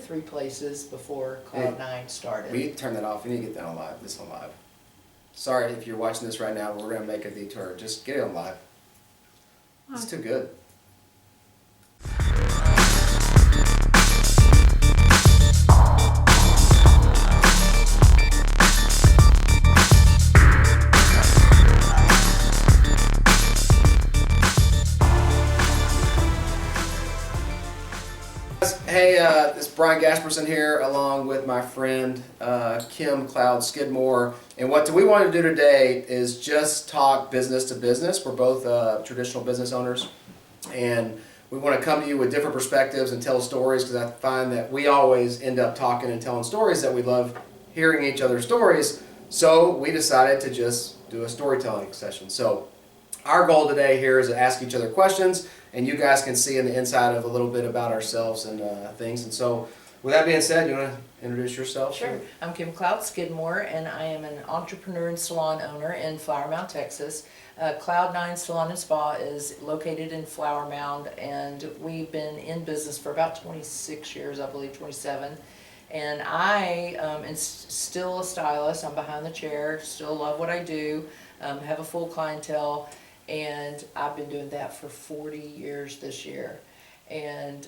3 places before Cloud9 started. We turn that off. We need to get that on live. This on live. Sorry if you're watching this right now, but we're gonna make a detour. Just get it on live. It's too good. Hey, it's Brian Gasperson here, along with my friend Kim Cloud Skidmore. And what we want to do today is just talk business to business. We're both traditional business owners, and we want to come to you with different perspectives and tell stories, because I find that we always end up talking and telling stories that we love hearing each other's stories. So we decided to just do a storytelling session. So our goal today here is to ask each other questions, and you guys can see in the inside of a little bit about ourselves and things. And so, with that being said, you want to introduce yourself? Sure. I'm Kim Cloud Skidmore, and I am an entrepreneur and salon owner in Flower Mound, Texas. Cloud9 Salon and Spa is located in Flower Mound, and we've been in business for about 26 years, I believe 27. And I am still a stylist. I'm behind the chair, still love what I do, have a full clientele. And I've been doing that for 40 years this year. And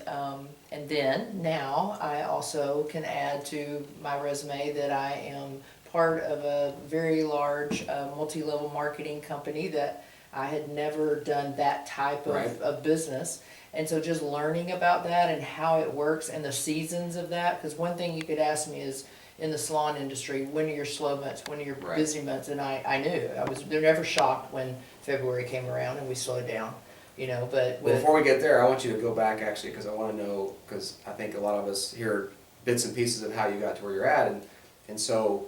then now I also can add to my resume that I am part of a very large multi-level marketing company that I had never done that type of business. And so just learning about that and how it works and the seasons of that, because one thing you could ask me is, in the salon industry, when are your slow months, when are your busy months? And I knew. They're never shocked when February came around and we slowed down, you know, but... Well, before we get there, I want you to go back, actually, because I want to know, because I think a lot of us hear bits and pieces of how you got to where you're at. And so,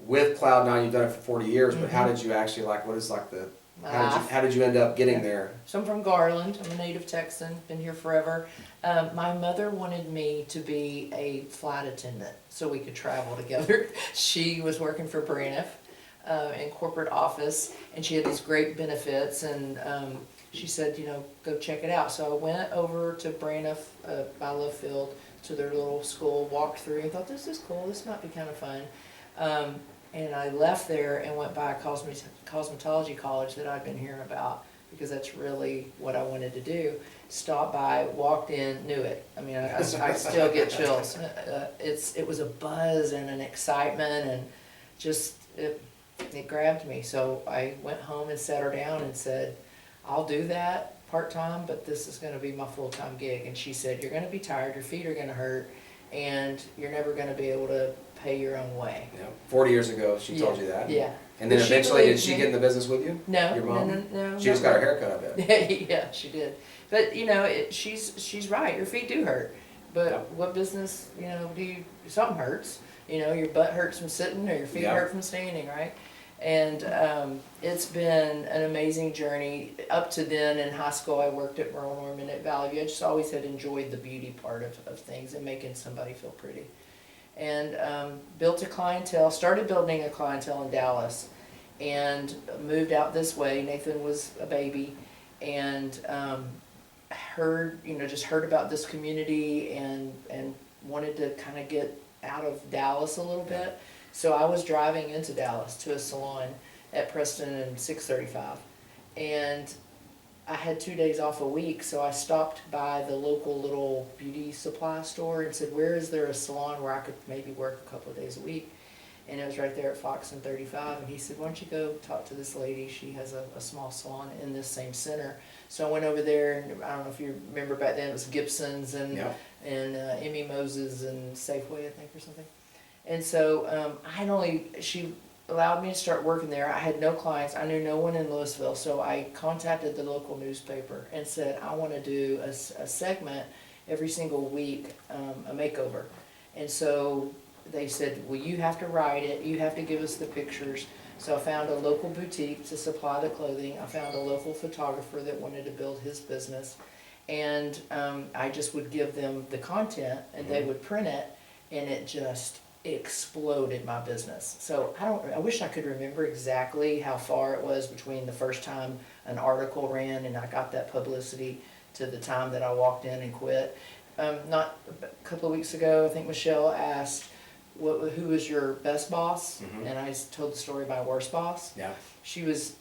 with Cloud9, you've done it for 40 years, but how did you actually, what is the... How did you end up getting there? So I'm from Garland. I'm a native Texan, been here forever. My mother wanted me to be a flight attendant so we could travel together. She was working for Braniff in corporate office, and she had these great benefits, and she said, you know, go check it out. So I went over to Braniff by Love Field to their little school, walked through, and thought, this is cool, this might be kind of fun. And I left there and went by a cosmetology college that I'd been hearing about, because that's really what I wanted to do. Stopped by, walked in, knew it. I mean, I still get chills. It was a buzz and an excitement, and just, it grabbed me. So I went home and sat her down and said, I'll do that part-time, but this is going to be my full-time gig. And she said, you're going to be tired, your feet are going to hurt, and you're never going to be able to pay your own way. Yeah, 40 years ago, she told you that. Yeah. And then eventually, did she get in the business with you? No. Your mom? No. She just got her hair cut, I bet. Yeah, she did. But, you know, she's right. Your feet do hurt. But what business, you know, something hurts. You know, your butt hurts from sitting, or your feet hurt from standing, right? And it's been an amazing journey. Up to then, in high school, I worked at Merle Norman at Valley View. I just always had enjoyed the beauty part of things and making somebody feel pretty. And started building a clientele in Dallas, and moved out this way. Nathan was a baby, and heard about this community, and wanted to kind of get out of Dallas a little bit. So I was driving into Dallas to a salon at Preston and 635, and I had 2 days off a week, so I stopped by the local little beauty supply store and said, where is there a salon where I could maybe work a couple of days a week? And it was right there at Fox and 35, and he said, why don't you go talk to this lady? She has a small salon in this same center. So I went over there, and I don't know if you remember back then, it was Gibson's and Emmy Moses and Safeway, I think, or something. And so she allowed me to start working there. I had no clients. I knew no one in Louisville, so I contacted the local newspaper and said, I want to do a segment every single week, a makeover. And so they said, well, you have to write it. You have to give us the pictures. So I found a local boutique to supply the clothing. I found a local photographer that wanted to build his business. And I just would give them the content, and they would print it, and it just exploded my business. So I wish I could remember exactly how far it was between the first time an article ran and I got that publicity to the time that I walked in and quit. not a couple of weeks ago, I think Michelle asked, who was your best boss? And I told the story of my worst boss. Yeah. She was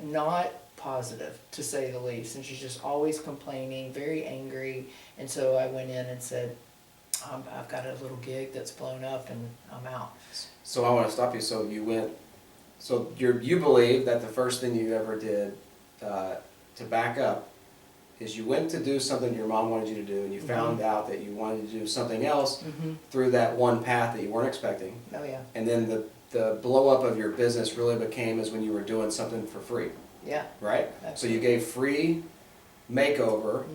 not positive, to say the least, and she's just always complaining, very angry. And so I went in and said, I've got a little gig that's blown up and I'm out. So I want to stop you. So you believe that the first thing you ever did to back up is you went to do something your mom wanted you to do, and you found out that you wanted to do something else through that one path that you weren't expecting. Oh yeah. And then the blow up of your business really became is when you were doing something for free. Yeah. Right? Absolutely. So you gave free makeover.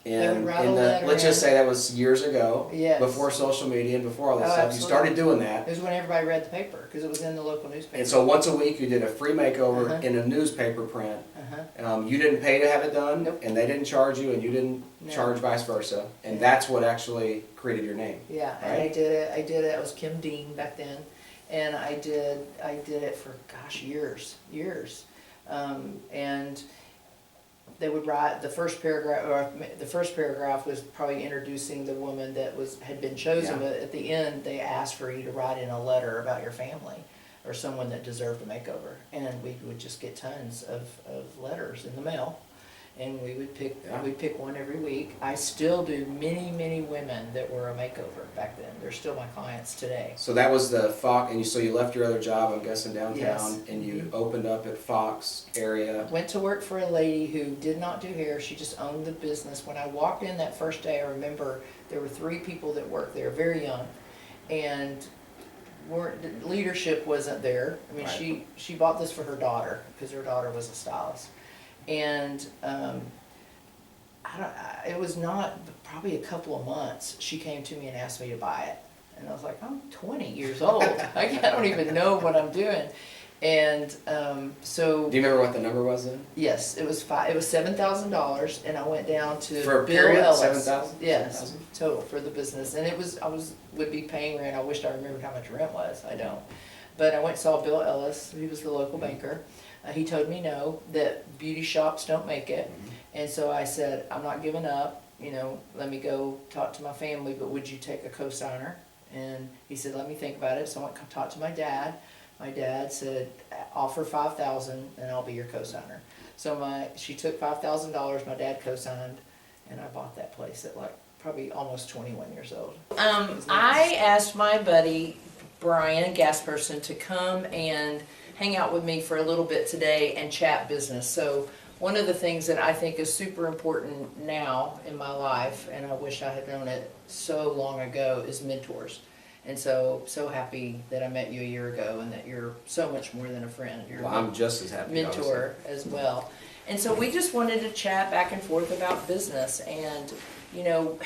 And let's let's just say that was years ago, yes. before social media and before all this stuff. Absolutely. You started doing that. It was when everybody read the paper, because it was in the local newspaper. And so once a week you did a free makeover in a newspaper print. You didn't pay to have it done, Nope. and they didn't charge you, and you didn't charge vice versa. And that's what actually created your name. Yeah, right? and I did it, I was Kim Dean back then, and I did it for, gosh, years. And they would write the first paragraph, or the first paragraph was probably introducing the woman that had been chosen, but at the end they asked for you to write in a letter about your family or someone that deserved a makeover, and we would just get tons of letters in the mail, and we would pick one every week. I still do many women that were a makeover back then. They're still my clients today. So that was the Fox, and so you left your other job, I'm guessing downtown, Yes. and you opened up at Fox area. Went to work for a lady who did not do hair. She just owned the business. When I walked in that first day, I remember there were 3 people that worked there, very young, and leadership wasn't there. I mean, Right. she bought this for her daughter because her daughter was a stylist, and it was not probably a couple of months. She came to me and asked me to buy it, and I was like, I'm 20 years old. I don't even know what I'm doing. And so. Do you remember what the number was then? Yes, it was $7,000, and I went down to For a Bill period, Ellis. 7,000? Yes, 7,000? total for the business, and would be paying rent. I wished I remembered how much rent was. I don't, but I went and saw Bill Ellis. He was the local banker. He told me no, that beauty shops don't make it, and so I said, I'm not giving up. You know, let me go talk to my family. But would you take a co-signer? And he said, let me think about it. So I went and talked to my dad. My dad said, offer $5,000 and I'll be your co-signer. So she took $5,000, my dad co-signed, and I bought that place at like probably almost 21 years old. I asked my buddy Brian Gasperson to come and hang out with me for a little bit today and chat business. So one of the things that I think is super important now in my life, and I wish I had known it so long ago, is mentors. And so happy that I met you a year ago, and that you're so much more than a friend. You're I'm just as happy. mentor as well. And so we just wanted to chat back and forth about business. And, you know,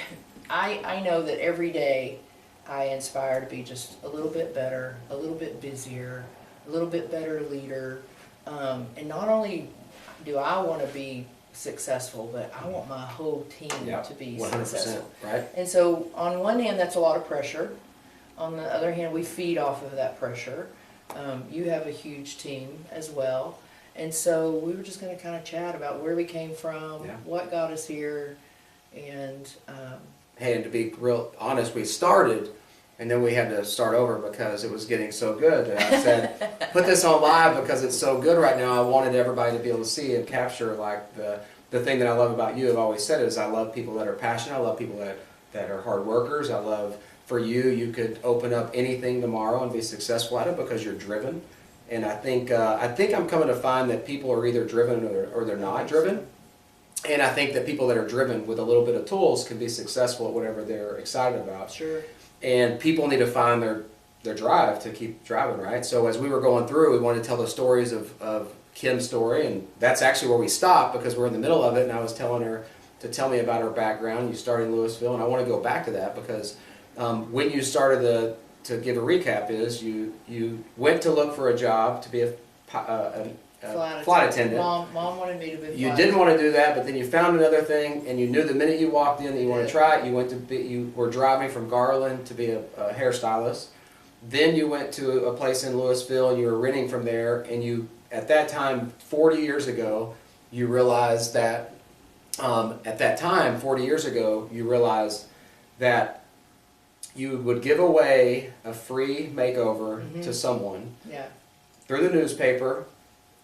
I know that every day I inspire to be just a little bit better, a little bit busier, a little bit better leader. And not only do I want to be successful, but I want my whole team to be 100%, successful. right? And so on one hand, that's a lot of pressure. On the other hand, we feed off of that pressure. You have a huge team as well. And so we were just going to kind of chat about where we came from, what got us here, and... Hey, and to be real honest, we started, and then we had to start over because it was getting so good. And I said, put this on live because it's so good right now. I wanted everybody to be able to see and capture like the thing that I love about you. I've always said is I love people that are passionate. I love people that are hard workers. I love... For you, you could open up anything tomorrow and be successful at it because you're driven. And I think I'm coming to find that people are either driven or they're not driven. And I think that people that are driven with a little bit of tools can be successful at whatever they're excited about. Sure. And people need to find their drive to keep driving, right? So as we were going through, we wanted to tell the stories of Kim's story, and that's actually where we stopped because we're in the middle of it, and I was telling her to tell me about her background. You started in Louisville, and I want to go back to that because when you started to give a recap is you went to look for a job to be a flight attendant. Mom wanted me to be. You didn't want to do that, but then you found another thing, and you knew the minute you walked in that you wanted to try it. You were driving from Garland to be a hairstylist. Then you went to a place in Louisville, and you were renting from there. And you, at that time, 40 years ago, you realized that At that time, 40 years ago, you realized that you would give away a free makeover to someone through the newspaper,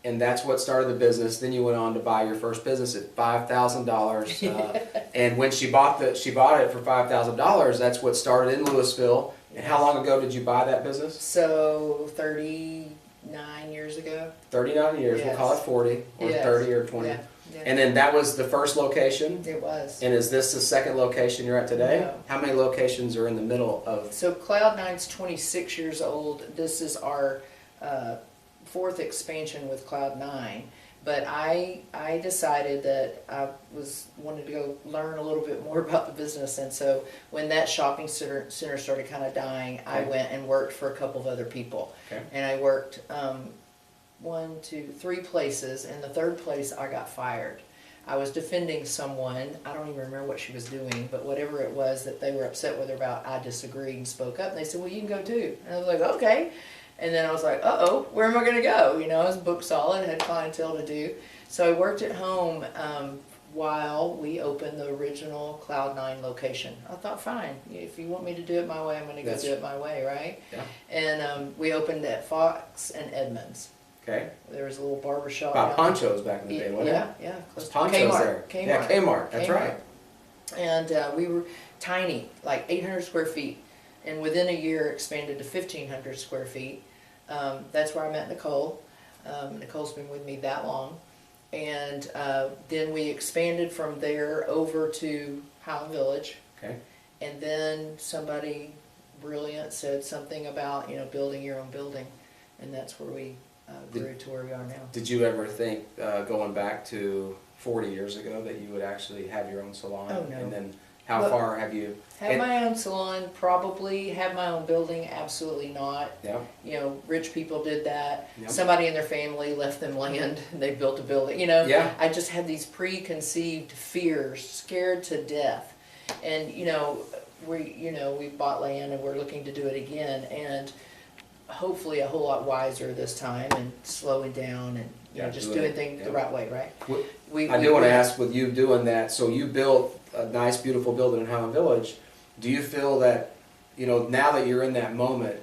and that's what started the business. Then you went on to buy your first business at $5,000, and when she bought it for $5,000. That's what started in Louisville. And how long ago did you buy that business? So 39 years ago. 39 years. We'll call it 40 or 30 or 20. Yeah. And then that was the first location? It was. And is this the second location you're at today? No. How many locations are in the middle of? So Cloud9's 26 years old. This is our fourth expansion with Cloud9. But I decided that I wanted to go learn a little bit more about the business, and so when that shopping center started kind of dying, I went and worked for a couple of other people. And I worked 1, 2, 3 places, and the third place I got fired. I was defending someone, I don't even remember what she was doing, but whatever it was that they were upset with her about, I disagreed and spoke up, and they said, well, you can go too. And I was like, okay. And then I was like, uh-oh, where am I going to go? You know, I was booked solid, had clientele to do. So I worked at home while we opened the original Cloud9 location. I thought, fine, if you want me to do it my way, I'm going to go do it my way, right? Yeah. And we opened at Fox and Edmonds. Okay. There was a little barber shop. About Ponchos back in the day, wasn't it? Yeah. Close to Ponchos there. Kmart. Yeah, Kmart. That's right. And we were tiny, like 800 square feet. And within a year expanded to 1,500 square feet. That's where I met Nicole. Nicole's been with me that long. And then we expanded from there over to Highland Village. Okay. And then somebody brilliant said something about, building your own building. And that's where we grew to where we are now. Did you ever think, going back to 40 years ago, that you would actually have your own salon? Oh, no. And then how far have you... Have my own salon, probably. Have my own building, absolutely not. Yeah. Rich people did that. Yep. Somebody in their family left them land and they built a building. Yeah. I just had these preconceived fears, scared to death. And we bought land and we're looking to do it again, and hopefully a whole lot wiser this time and slowing down and just doing things the right way, right? I do want to ask, with you doing that, so you built a nice, beautiful building in Highland Village. Do you feel that, now that you're in that moment,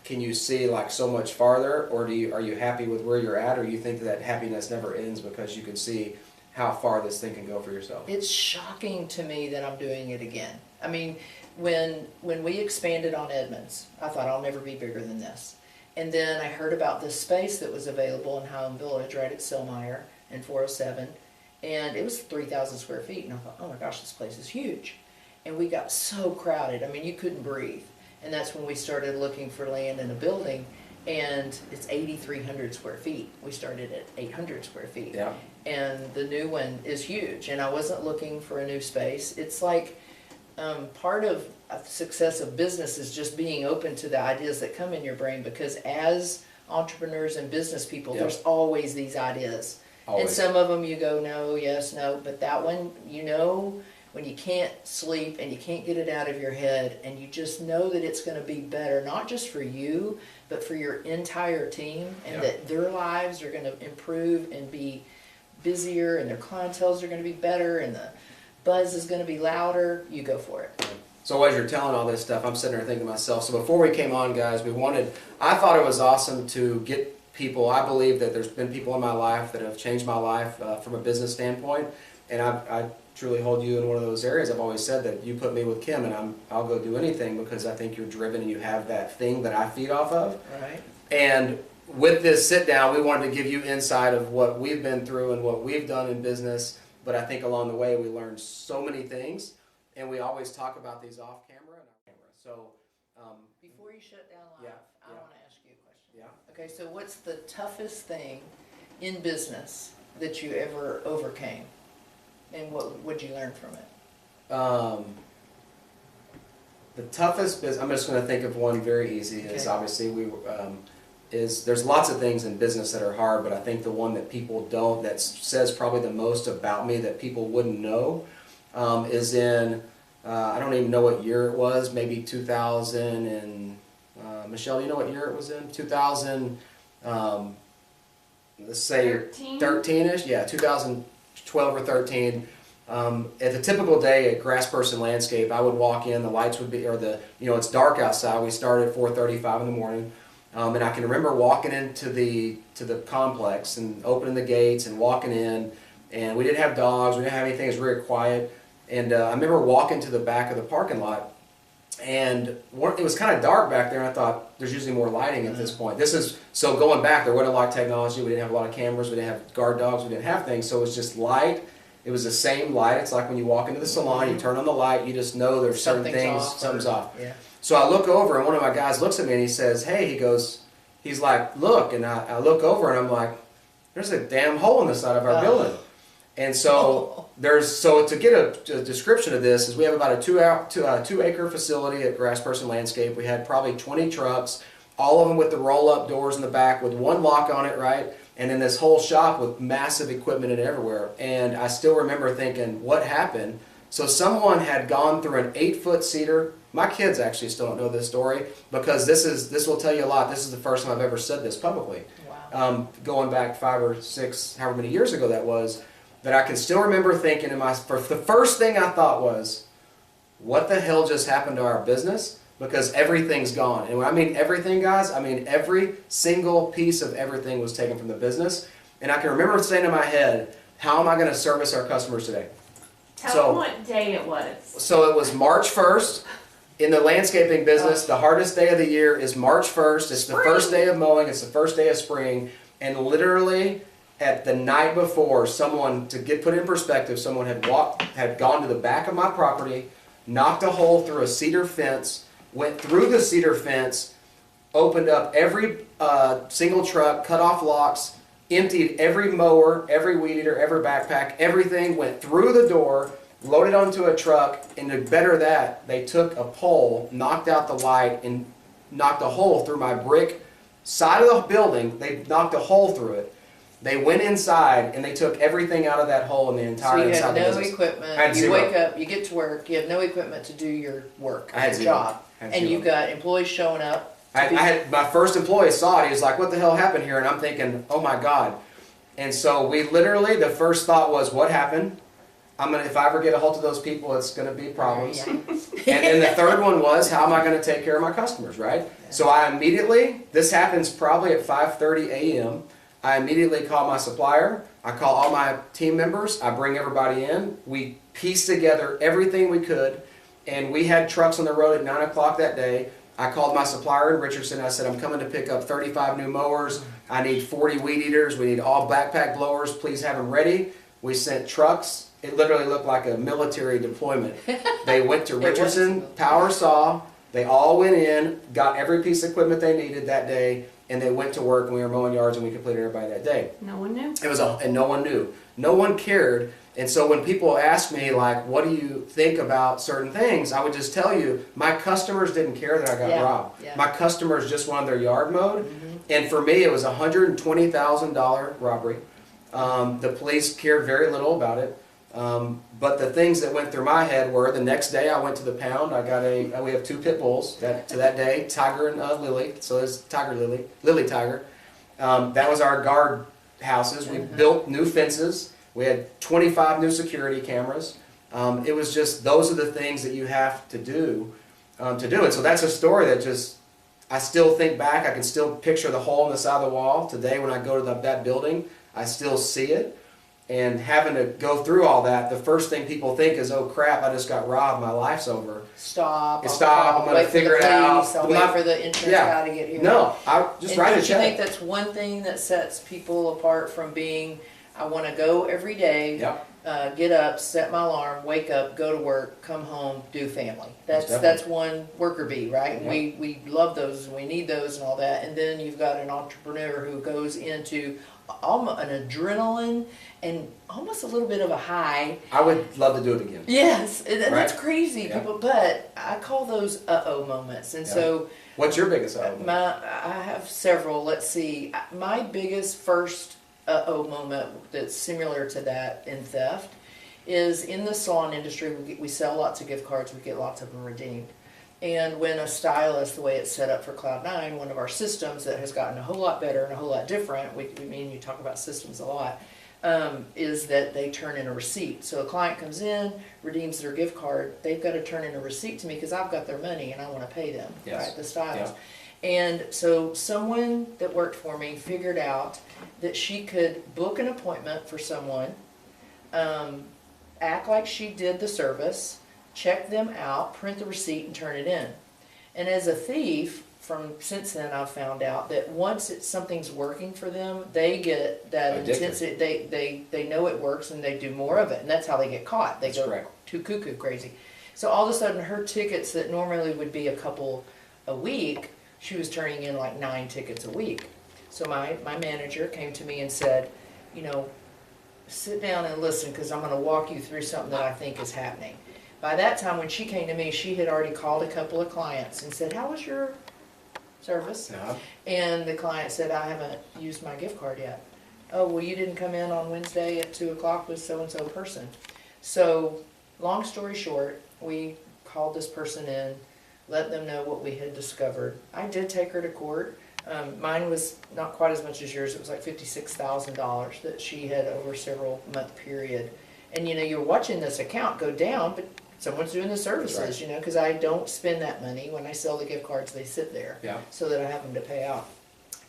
can you see like so much farther, or are you happy with where you're at, or you think that happiness never ends because you can see how far this thing can go for yourself? It's shocking to me that I'm doing it again. I mean, when we expanded on Edmonds, I thought I'll never be bigger than this. And then I heard about this space that was available in Highland Village, right at Selmeyer and 407, and it was 3,000 square feet. And I thought, oh my gosh, this place is huge. And we got so crowded. I mean, you couldn't breathe. And that's when we started looking for land in a building, and it's 8,300 square feet. We started at 800 square feet. Yeah. And the new one is huge. And I wasn't looking for a new space. It's like part of the success of business is just being open to the ideas that come in your brain, because as entrepreneurs and business people, there's always these ideas. Always. And some of them you go, no, yes, no. But that one, when you can't sleep and you can't get it out of your head, and you just know that it's going to be better, not just for you, but for your entire team, and that their lives are going to improve and be busier, and their clientels are going to be better, and the buzz is going to be louder, you go for it. So as you're telling all this stuff, I'm sitting there thinking to myself, so before we came on, guys, I thought it was awesome to get people. I believe that there's been people in my life that have changed my life from a business standpoint, and I truly hold you in one of those areas. I've always said that you put me with Kim and I'll go do anything, because I think you're driven and you have that thing that I feed off of. Right. And with this sit down, we wanted to give you insight of what we've been through and what we've done in business, but I think along the way we learned so many things, and we always talk about these off camera and on camera. So before you shut down live, I want to ask you a question. Yeah. Okay, so what's the toughest thing in business that you ever overcame? And what would you learn from it? The toughest business, I'm just going to think of one very easy, is obviously there's lots of things in business that are hard, but I think the one that people that says probably the most about me that people wouldn't know is in, I don't even know what year it was, maybe 2000 and, Michelle, you know what year it was in? 2000, let's say 13-ish? Yeah, 2012 or 13. At the typical day at Gasperson Landscape, I would walk in, the lights would be, or it's dark outside. We started at 4:35 in the morning, and I can remember walking into the complex and opening the gates and walking in, and we didn't have dogs, we didn't have anything. It was very quiet, and I remember walking to the back of the parking lot, and it was kind of dark back there, and I thought there's usually more lighting at this point. So going back, there wasn't a lot of technology. We didn't have a lot of cameras. We didn't have guard dogs. We didn't have things. So it was just light. It was the same light. It's like when you walk into the salon, you turn on the light, you just know there's certain things, something's off. Yeah. So I look over, and one of my guys looks at me, and he says, hey, he's like, look, and I look over, and I'm like, there's a damn hole in the side of our building. And so to get a description of this, is we have about a 2 acre facility at Gasperson Landscape. We had probably 20 trucks, all of them with the roll-up doors in the back with one lock on it, right? And then this whole shop with massive equipment in everywhere. And I still remember thinking, what happened? So someone had gone through an 8-foot cedar. My kids actually still don't know this story, because this will tell you a lot. This is the first time I've ever said this publicly. Wow. Going back 5 or 6, however many years ago that was, that I can still remember thinking the first thing I thought was, what the hell just happened to our business? Because everything's gone. And when I mean everything, guys, I mean every single piece of everything was taken from the business. And I can remember saying in my head, how am I going to service our customers today? Tell them what day it was. So it was March 1st. In the landscaping business, the hardest day of the year is March 1st. It's the first day of mowing. It's the first day of spring. And literally, at the night before, put it in perspective, someone had gone to the back of my property, knocked a hole through a cedar fence, went through the cedar fence, opened up every single truck, cut off locks, emptied every mower, every weed eater, every backpack, everything, went through the door, loaded onto a truck, and to better that, they took a pole, knocked out the light, and knocked a hole through my brick side of the building. They knocked a hole through it. They went inside and they took everything out of that hole in the entire inside of the business. So you had no equipment. You wake up, you get to work, you have no equipment to do your work, your job. And you've got employees showing up. I had my first employee saw it. He was like, "What the hell happened here?" And I'm thinking, "Oh my God!" And so we literally, the first thought was, "What happened? If I ever get a hold of those people, it's gonna be problems." Yeah. And then the third one was, "How am I gonna take care of my customers?" Right? Yeah. So I immediately, this happens probably at 5:30 a.m. I immediately call my supplier. I call all my team members. I bring everybody in. We piece together everything we could. And we had trucks on the road at 9 o'clock that day. I called my supplier in Richardson. I said, I'm coming to pick up 35 new mowers. I need 40 weed eaters. We need all backpack blowers. Please have them ready. We sent trucks. It literally looked like a military deployment. They went to Richardson, power saw. They all went in, got every piece of equipment they needed that day, and they went to work, and we were mowing yards, and we completed everybody that day. No one knew. And no one knew. No one cared. And so when people ask me, like, what do you think about certain things, I would just tell you, my customers didn't care that I got robbed. Yeah. My customers just wanted their yard mowed. Mm-hmm. And for me, it was a $120,000 robbery. The police cared very little about it. But the things that went through my head were, the next day I went to the pound. I got we have 2 pit bulls that day, Tiger and Lily. So there's Tiger, Lily Tiger. That was our guard houses. We built new fences. We had 25 new security cameras. It was just, those are the things that you have to do it. So that's a story that just, I still think back. I can still picture the hole in the side of the wall. Today when I go to that building, I still see it. And having to go through all that, the first thing people think is, oh crap, I just got robbed, my life's over. Stop, I'm going to figure it out. I'll wait for the insurance guy to get here. No, I just write a check. Don't you think that's one thing that sets people apart from being, I want to go every day, get up, set my alarm, wake up, go to work, come home, do family. That's one worker bee, right? Yep. We love those and we need those and all that. And then you've got an entrepreneur who goes into almost an adrenaline and almost a little bit of a high. I would love to do it again. Yes, and that's crazy, people. But I call those uh-oh moments. And so, what's your biggest uh-oh moment? I have several. Let's see. My biggest first uh-oh moment that's similar to that in theft is in the salon industry. We sell lots of gift cards. We get lots of them redeemed. And when a stylist, the way it's set up for Cloud9, one of our systems that has gotten a whole lot better and a whole lot different, you talk about systems a lot, is that they turn in a receipt. So a client comes in, redeems their gift card, they've got to turn in a receipt to me because I've got their money and I want to pay them, Yes. right, the styles. Yeah. And so someone that worked for me figured out that she could book an appointment for someone, act like she did the service, check them out, print the receipt, and turn it in. And as a thief, since then I've found out that once something's working for them, they get that intensity. They know it works and they do more of it, and that's how they get caught. They go too cuckoo crazy. So all of a sudden, her tickets that normally would be a couple a week, she was turning in like 9 tickets a week. So my manager came to me and said, you know, sit down and listen because I'm going to walk you through something that I think is happening. By that time, when she came to me, she had already called a couple of clients and said, how was your service? Yeah. And the client said, I haven't used my gift card yet. Oh, well, you didn't come in on Wednesday at 2 o'clock with so-and-so person. So, long story short, we called this person in, let them know what we had discovered. I did take her to court. Mine was not quite as much as yours. It was like $56,000 that she had over several month period. And you know, you're watching this account go down, but someone's doing the services, Right. you know, because I don't spend that money. When I sell the gift cards, they sit there so that I have them to pay out.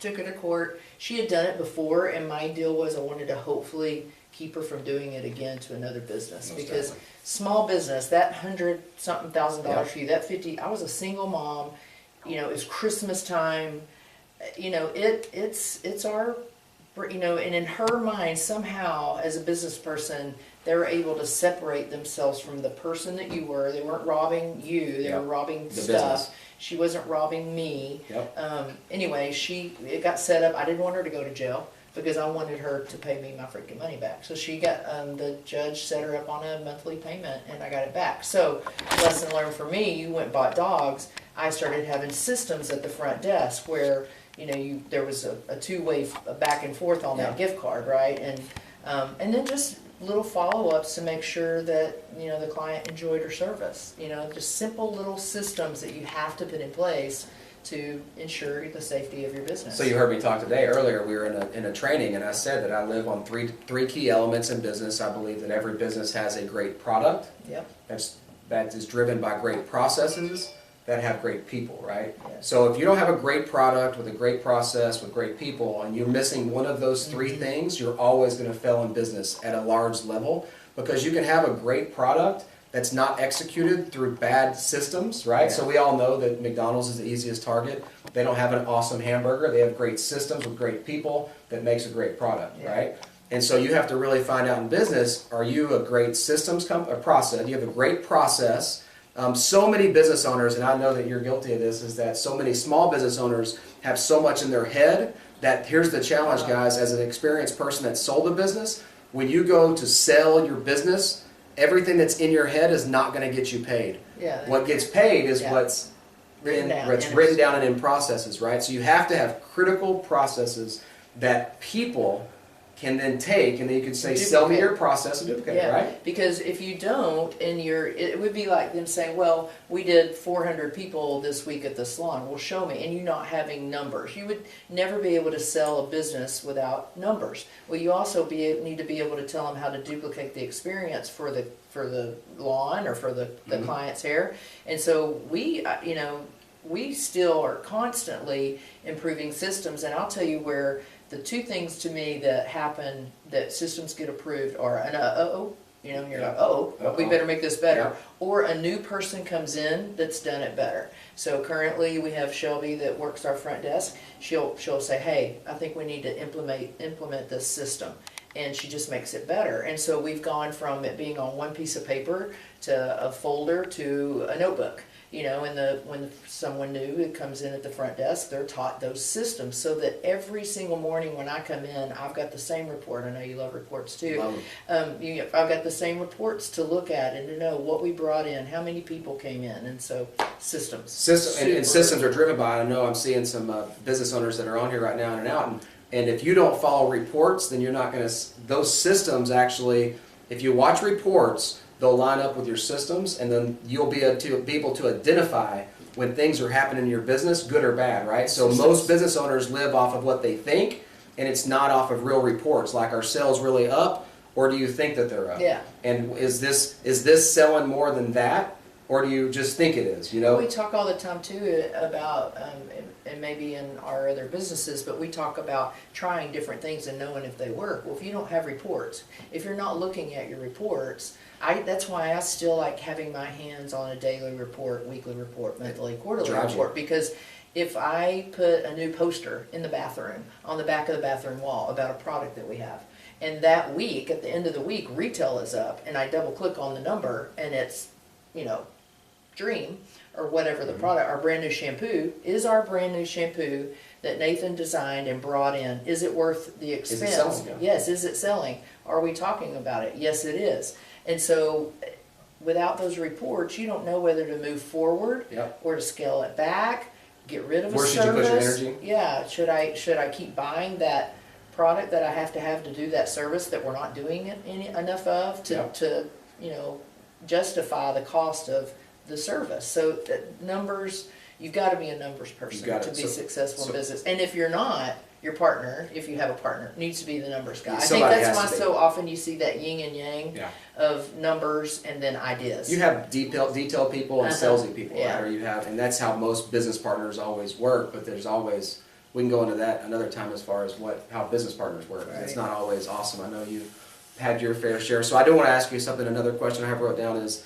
Took her to court. She had done it before, and my deal was I wanted to hopefully keep her from doing it again to another business. Most because definitely. small business, that $100-something thousand Yeah. fee, that 50, I was a single mom, you know, it's Christmas time, you know, it's our, you know, and in her mind, somehow, as a business person, they were able to separate themselves from the person that you were. They weren't robbing you, they were robbing The stuff. business. She wasn't robbing me. Yep. Anyway, it got set up. I didn't want her to go to jail because I wanted her to pay me my freaking money back. So she got, the judge set her up on a monthly payment and I got it back. So, lesson learned for me, you went and bought dogs. I started having systems at the front desk where, you know, there was a two-way back and forth on that gift card, right? And then just little follow-ups to make sure that, you know, the client enjoyed her service. You know, just simple little systems that you have to put in place to ensure the safety of your business. So you heard me talk today. Earlier, we were in a training, and I said that I live on three key elements in business. I believe that every business has a great product. Yep. That is driven by great processes that have great people, right? Yes. So if you don't have a great product with a great process with great people, and you're missing one of those three things, you're always going to fail in business at a large level, because you can have a great product that's not executed through bad systems, right? Yeah. So we all know that McDonald's is the easiest target. They don't have an awesome hamburger. They have great systems with great people that makes a great product, right? And so you have to really find out in business, are you a great systems process? Do you have a great process? So many business owners, and I know that you're guilty of this, is that so many small business owners have so much in their head that here's the challenge, guys, as an experienced person that sold a business, when you go to sell your business, everything that's in your head is not going to get you paid. Yeah. What gets paid is what's written down and in processes, right? So you have to have critical processes that people can then take, and then you can say, sell me your process and duplicate it, right? Because if you don't, and it would be like them saying, well, we did 400 people this week at the salon, well, show me, and you not having numbers. You would never be able to sell a business without numbers. Well, you also need to be able to tell them how to duplicate the experience for the lawn or for the client's hair. And so we still are constantly improving systems, and I'll tell you where the two things to me that happen that systems get approved are an you're like, we better make this better. Or a new person comes in that's done it better. So currently we have Shelby that works our front desk. She'll say, hey, I think we need to implement this system. And she just makes it better. And so we've gone from it being on one piece of paper to a folder to a notebook. You know, when someone new that comes in at the front desk, they're taught those systems so that every single morning when I come in, I've got the same report. I know you love reports too. I've got the same reports to look at and to know what we brought in, how many people came in, and so systems. And systems are driven by, I know I'm seeing some business owners that are on here right now in and out, and if you don't follow reports, then you're not going to, those systems actually, if you watch reports, they'll line up with your systems, and then you'll be able to identify when things are happening in your business, good or bad, right? So most business owners live off of what they think, and it's not off of real reports, like are sales really up, or do you think that they're up? Yeah. And is this selling more than that, or do you just think it is, you know? We talk all the time too about, and maybe in our other businesses, but we talk about trying different things and knowing if they work. Well, if you don't have reports, if you're not looking at your reports, that's why I still like having my hands on a daily report, weekly report, monthly, quarterly report, because if I put a new poster in the bathroom, on the back of the bathroom wall about a product that we have, and that week, at the end of the week, retail is up, and I double click on the number, and it's, you know, Dream, or whatever the product, our brand new shampoo, is our brand new shampoo that Nathan designed and brought in, is it worth the expense? Is it selling? Yes, is it selling? Are we talking about it? Yes, it is. And so, without those reports, you don't know whether to move forward or to scale it back, get rid of a service. Where should you put your energy? Yeah, should I keep buying that product that I have to do that service that we're not doing enough of to you know, justify the cost of the service. So numbers, you've got to be a numbers person to be successful in business. And if you're not, your partner, if you have a partner, needs to be the numbers guy. I think that's why so often you see that yin and yang of numbers and then ideas. You have detail people and salesy people, right? Or you have, and that's how most business partners always work. But there's always, we can go into that another time as far as how business partners work. Right. It's not always awesome. I know you've had your fair share. So I do want to ask you something. Another question I have wrote down is,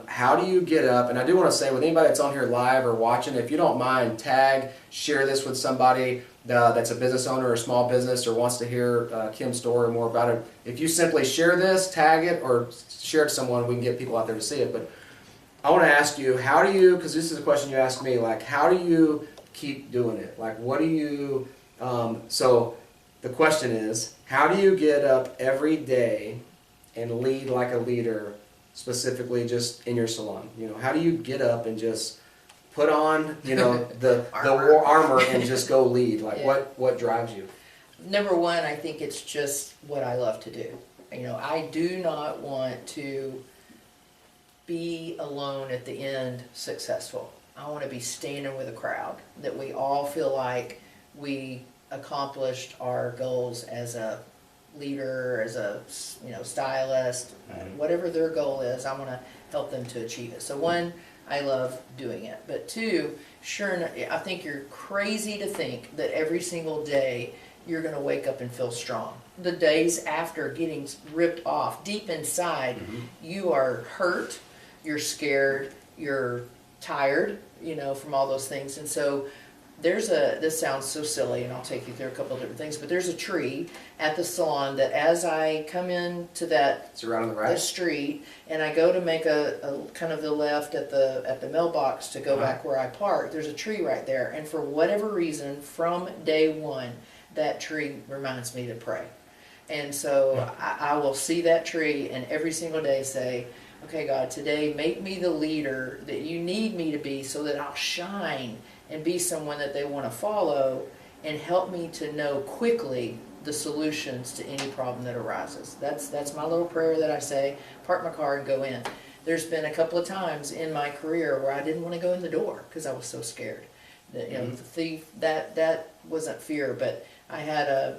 how do you get up, and I do want to say with anybody that's on here live or watching, if you don't mind, share this with somebody that's a business owner or a small business or wants to hear Kim's story more about it. If you simply share this, tag it, or share it to someone, we can get people out there to see it. But I want to ask you, how do you, because this is a question you asked me, like how do you keep doing it? Like what do you, so the question is, how do you get up every day and lead like a leader, specifically just in your salon? You know, how do you get up and just put on, you know, the armor and just go lead? Like what drives you? Number one, I think it's just what I love to do. You know, I do not want to be alone at the end successful. I want to be standing with a crowd, that we all feel like we accomplished our goals as a leader, as a stylist, whatever their goal is. I want to help them to achieve it. So one, I love doing it. But two, sure, I think you're crazy to think that every single day you're going to wake up and feel strong. The days after getting ripped off, deep inside, you are hurt, you're scared, you're tired, from all those things. And so this sounds so silly, and I'll take you through a couple of different things, but there's a tree at the salon that as I come into that the street and I go to make a kind of the left at the mailbox to go back where I park, there's a tree right there. And for whatever reason, from day one, that tree reminds me to pray. And so I will see that tree and every single day say, okay, God, today make me the leader that you need me to be so that I'll shine and be someone that they want to follow, and help me to know quickly the solutions to any problem that arises. That's my little prayer that I say, park my car and go in. There's been a couple of times in my career where I didn't want to go in the door because I was so scared. That, the thief, that wasn't fear, but I had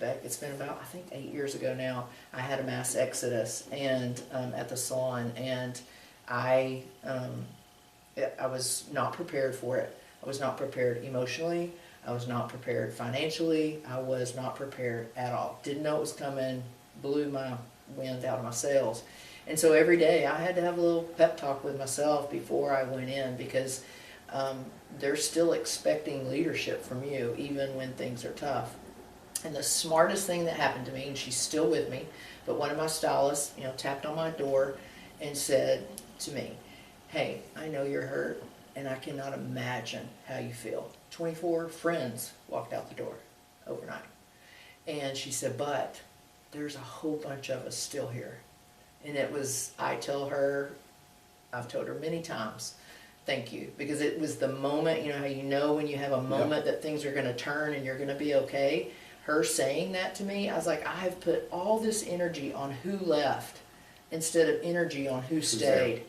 it's been about, I think 8 years ago now, I had a mass exodus and at the salon, and I was not prepared for it. I was not prepared emotionally. I was not prepared financially. I was not prepared at all. Didn't know it was coming, blew my wind out of my sails. And so every day I had to have a little pep talk with myself before I went in, because they're still expecting leadership from you even when things are tough. And the smartest thing that happened to me, and she's still with me, but one of my stylists, tapped on my door and said to me, hey, I know you're hurt, and I cannot imagine how you feel. 24 friends walked out the door overnight. And she said, but there's a whole bunch of us still here. And I've told her many times, thank you. Because it was the moment, how when you have a moment that things are going to turn and you're going to be okay. Her saying that to me, I was like, I've put all this energy on who left instead of energy on who stayed.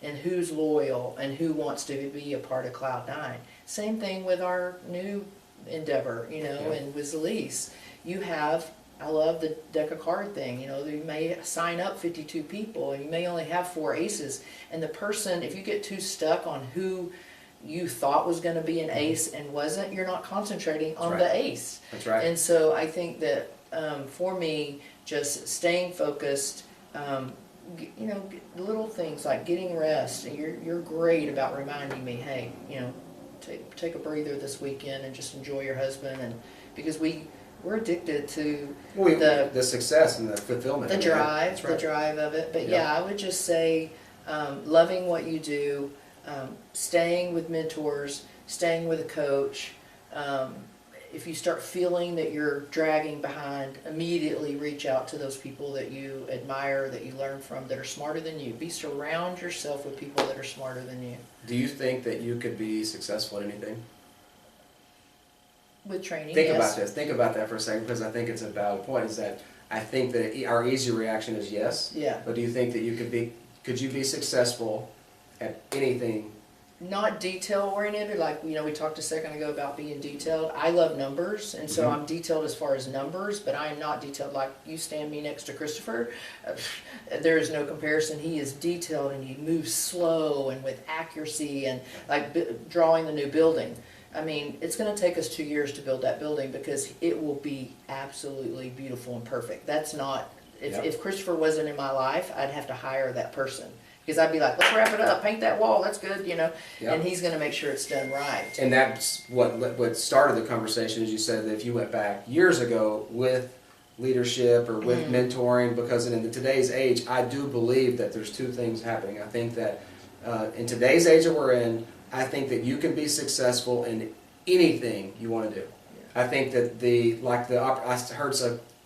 And who's loyal and who wants to be a part of Cloud9. Same thing with our new endeavor, and with Elise, you have, I love the deck of card thing, you may sign up 52 people and you may only have 4 aces, and the person, if you get too stuck on who you thought was going to be an ace and wasn't, you're not concentrating on the ace. That's right. And so I think that for me, just staying focused, little things like getting rest. You're great about reminding me, hey, take a breather this weekend and just enjoy your husband, and because we're addicted to the success and the fulfillment, the drive, right. the drive of it. But yeah, I would just say loving what you do, staying with mentors, staying with a coach. If you start feeling that you're dragging behind, immediately reach out to those people that you admire, that you learn from, that are smarter than you. Surround yourself with people that are smarter than you. Do you think that you could be successful at anything? With training, Think yes. about this. Think about that for a second, because I think it's a valid point. Is that I think that our easy reaction is yes. Yeah. But do you think that could you be successful at anything? Not detail oriented, like we talked a second ago about being detailed. I love numbers, and so I'm detailed as far as numbers, but I am not detailed like you stand me next to Christopher. There is no comparison. He is detailed and he moves slow and with accuracy, and like drawing the new building. I mean, it's going to take us 2 years to build that building because it will be absolutely beautiful and perfect. That's not, if Christopher wasn't in my life, I'd have to hire that person. Because I'd be like, let's wrap it up, paint that wall, that's good, and he's going to make sure it's done right. And that's what started the conversation, as you said, that if you went back years ago with leadership or with mentoring, because in today's age, I do believe that there's 2 things happening. I think that in today's age that we're in, I think that you can be successful in anything you want to do. Yeah. I think that I heard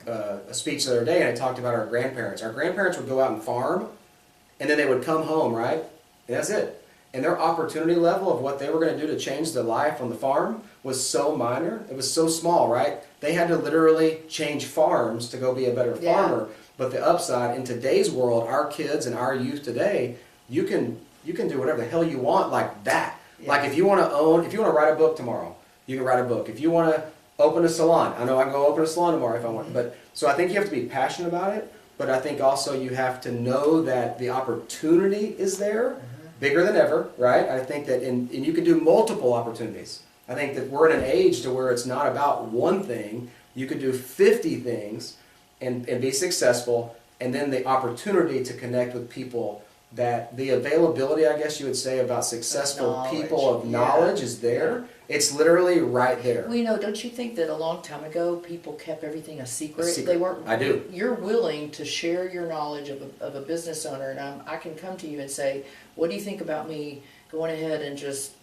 a speech the other day, and I talked about our grandparents. Our grandparents would go out and farm, and then they would come home, right? And that's it. And their opportunity level of what they were going to do to change their life on the farm was so minor. It was so small, right? They had to literally change farms to go be a better farmer. But the upside, in today's world, our kids and our youth today, you can do whatever the hell you want like that. Yeah. Like if you want to write a book tomorrow, you can write a book. If you want to open a salon, I know I can go open a salon tomorrow if I want. But so I think you have to be passionate about it. But I think also you have to know that the opportunity is there, bigger than ever, right? I think that, and you can do multiple opportunities. I think that we're in an age to where it's not about one thing. You could do 50 things and be successful, and then the opportunity to connect with people, that the availability, I guess you would say, about successful people of knowledge is there. It's literally right there. Well, don't you think that a long time ago people kept everything a secret? They weren't. I do. You're willing to share your knowledge of a business owner, and I can come to you and say, what do you think about me going ahead and just,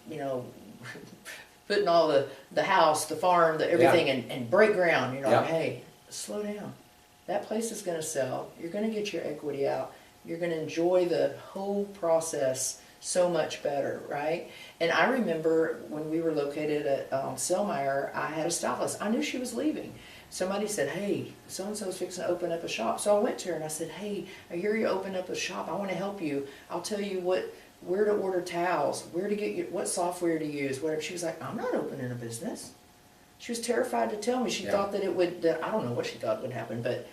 putting all the house, the farm, everything, and break ground? Like, hey, slow down. That place is going to sell. You're going to get your equity out. You're going to enjoy the whole process so much better, right? And I remember when we were located at Selmeyer, I had a stylist. I knew she was leaving. Somebody said, hey, so-and-so's fixing to open up a shop. So I went to her and I said, hey, I hear you open up a shop. I want to help you. I'll tell you where to order towels, where to get what software to use, whatever. She was like, I'm not opening a business. She was terrified to tell me. She thought that I don't know what she thought would happen, but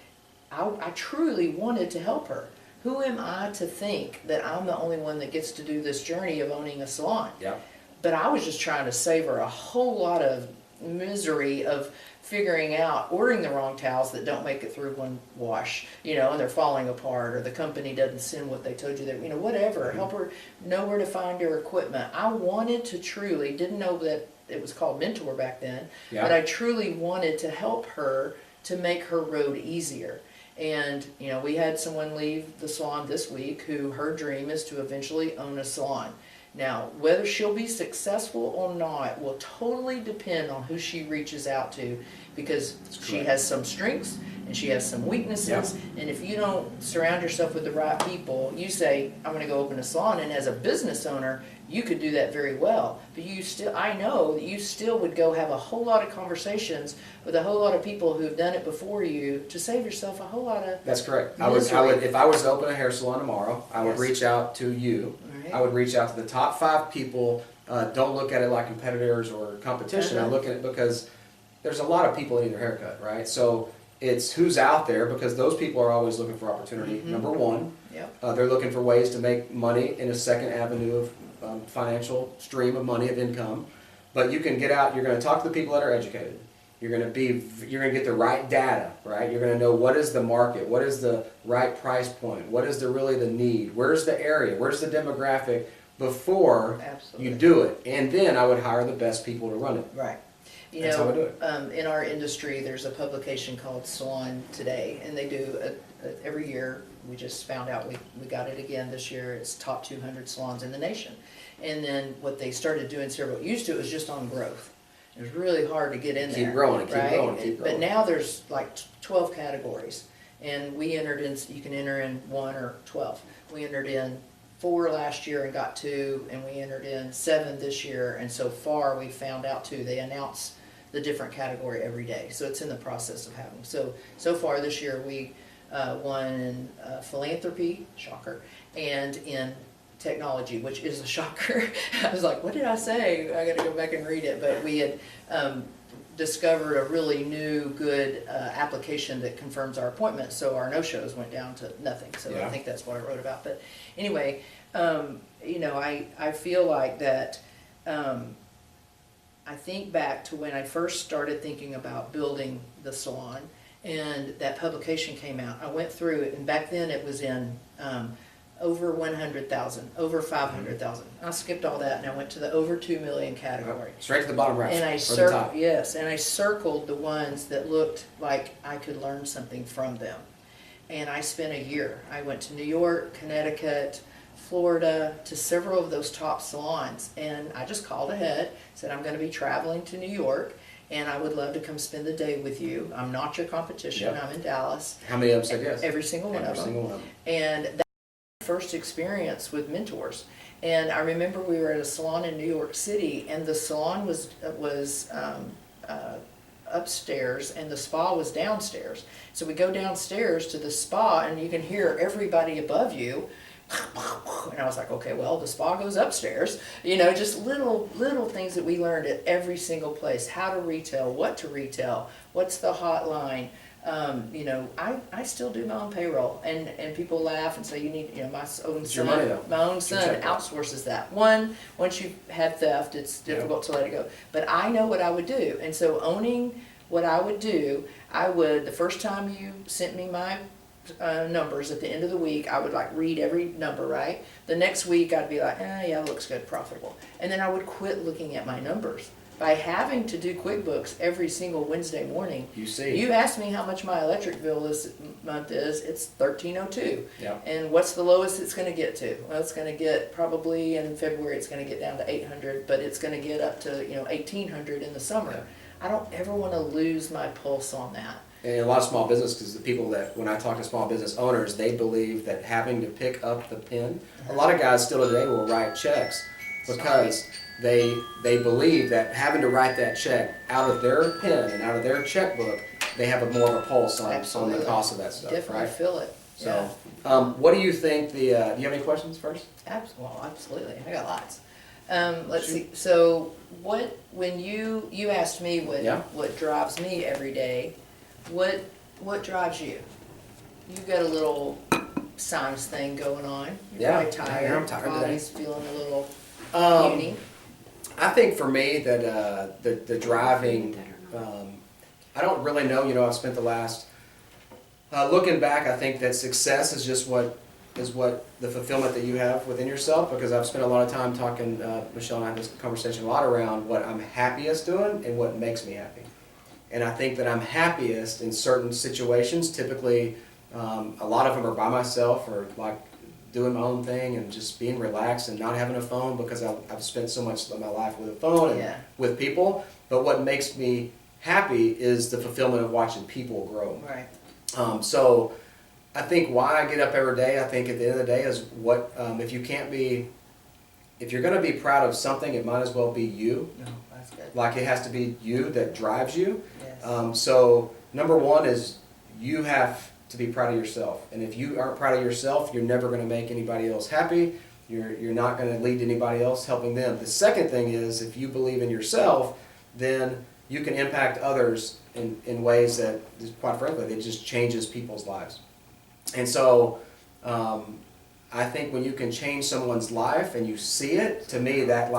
I truly wanted to help her. Who am I to think that I'm the only one that gets to do this journey of owning a salon? Yeah. But I was just trying to save her a whole lot of misery of figuring out, ordering the wrong towels that don't make it through one wash, and they're falling apart, or the company doesn't send what they told you that, whatever. Help her know where to find her equipment. I wanted to truly, didn't know that it was called Mentor back then, but I truly wanted to help her to make her road easier. And, we had someone leave the salon this week who her dream is to eventually own a salon. Now, whether she'll be successful or not will totally depend on who she reaches out to, because she has some strengths and she has some weaknesses. Yeah. And if you don't surround yourself with the right people, you say, I'm going to go open a salon, and as a business owner, you could do that very well. But I know that you still would go have a whole lot of conversations with a whole lot of people who've done it before you to save yourself a whole lot of That's correct. I would, if I was to open a hair salon tomorrow, I would reach out to you. Right. I would reach out to the top 5 people don't look at it like competitors or competition. I look at it because there's a lot of people that need their haircut, right? So it's who's out there, because those people are always looking for opportunity. Number one, they're looking for ways to make money in a second avenue of financial stream of money, of income. But you can get out, you're going to talk to the people that are educated. You're going to get the right data, right? You're going to know what is the market, what is the right price point, what is really the need, where's the area, where's the demographic before you do it. And then I would hire the best people to run it. Right. You That's know, how I do it. In our industry, there's a publication called Salon Today, and they do every year. We just found out we got it again this year. It's top 200 salons in the nation. And then what they started doing, several used to, it was just on growth. It was really hard to get in there. Keep growing, keep right? growing, keep growing. But now there's like 12 categories, and we entered in. You can enter in 1 or 12. We entered in 4 last year and got 2, and we entered in 7 this year. And so far, we found out 2. They announce the different category every day, so it's in the process of having. So far this year, we won in philanthropy, shocker, and in technology, which is a shocker. I was like, what did I say? I got to go back and read it. But we had discovered a really new, good application that confirms our appointments, so our no-shows went down to nothing. So I think that's what I wrote about. But anyway, you know, I feel like that. I think back to when I first started thinking about building the salon, and that publication came out. I went through it, and back then it was in over 100,000, over 500,000. I skipped all that, and I went to the over 2 million category. Straight to the bottom right. And I the top. and I circled the ones that looked like I could learn something from them. And I spent a year. I went to New York, Connecticut, Florida, to several of those top salons, and I just called ahead, said I'm going to be traveling to New York, and I would love to come spend the day with you. I'm not your competition. I'm in Dallas. How many of them said yes? Every single one of them. Every single one of them. And that was my first experience with mentors. And I remember we were at a salon in New York City, and the salon was upstairs, and the spa was downstairs. So we go downstairs to the spa, and you can hear everybody above you. And I was like, okay, well, the spa goes upstairs. You know, just little things that we learned at every single place. How to retail, what to retail, what's the hotline. You know, I still do my own payroll, and people laugh and say, you need, you know, my own It's your money, though. my own son outsources that. Once you've had theft, it's difficult to let it go. But I know what I would do, and so owning what I would do, the first time you sent me my numbers at the end of the week, I would like read every number, right? The next week I'd be like, yeah, it looks good, profitable. And then I would quit looking at my numbers. By having to do QuickBooks every single Wednesday morning, you asked me how much my electric bill this month is, it's $1,302. Yep. And what's the lowest it's going to get to? Well, it's going to get probably in February, it's going to get down to $800, but it's going to get up to, you know, $1,800 in the summer. Yep. I don't ever want to lose my pulse on that. And a lot of small business, because the people that, when I talk to small business owners, they believe that having to pick up the pen, a lot of guys still today will write checks because they believe that having to write that check out of their pen and out of their checkbook, they have a more of a pulse on the cost of that stuff. Definitely feel it. So, what do you think do you have any questions first? Absolutely. I got lots. Let's see. So, when you asked me what drives me every day, what drives you? You've got a little sinus thing going on. You're probably tired. I'm tired today. Body's feeling a little puny. I think for me that the driving, I don't really know. You know, I've spent the last looking back. I think that success is just what the fulfillment that you have within yourself. Because I've spent a lot of time talking. Michelle and I had this conversation a lot around what I'm happiest doing and what makes me happy. And I think that I'm happiest in certain situations. Typically, a lot of them are by myself or like doing my own thing and just being relaxed and not having a phone because I've spent so much of my life with a phone and with people. But what makes me happy is the fulfillment of watching people grow. Right. So I think why I get up every day, I think at the end of the day is what, if you're going to be proud of something, it might as well be you. No, that's good. Like it has to be you that drives you. Yes. So number one is you have to be proud of yourself. And if you aren't proud of yourself, you're never going to make anybody else happy. You're not going to lead to anybody else helping them. The second thing is, if you believe in yourself, then you can impact others in ways that, quite frankly, it just changes people's lives. And so I think when you can change someone's life and you see it, to me, that's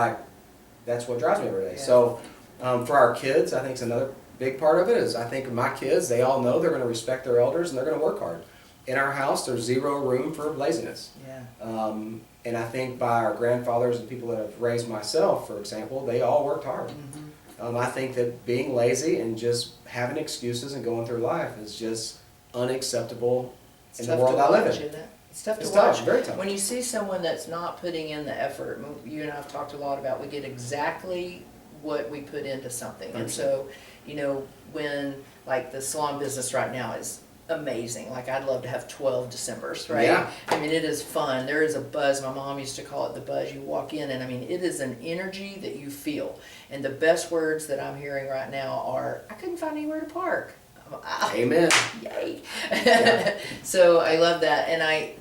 what drives me every day. Yeah. So for our kids, I think it's another big part of it is, I think my kids, they all know they're going to respect their elders and they're going to work hard. In our house, there's zero room for laziness. Yeah. And I think by our grandfathers and people that have raised myself, for example, they all worked hard. Mm-hmm. I think that being lazy and just having excuses and going through life is just unacceptable in the world I live in. It's tough to It's watch. tough, very tough. When you see someone that's not putting in the effort, you and I have talked a lot about, we get exactly what we put into something. And so, you know, when, like, the salon business right now is amazing. Like, I'd love to have 12 Decembers, right? Yeah. I mean, it is fun. There is a buzz. My mom used to call it the buzz. You walk in and, I mean, it is an energy that you feel. And the best words that I'm hearing right now are, I couldn't find anywhere to park. Amen. Yay. Yeah. So I love that.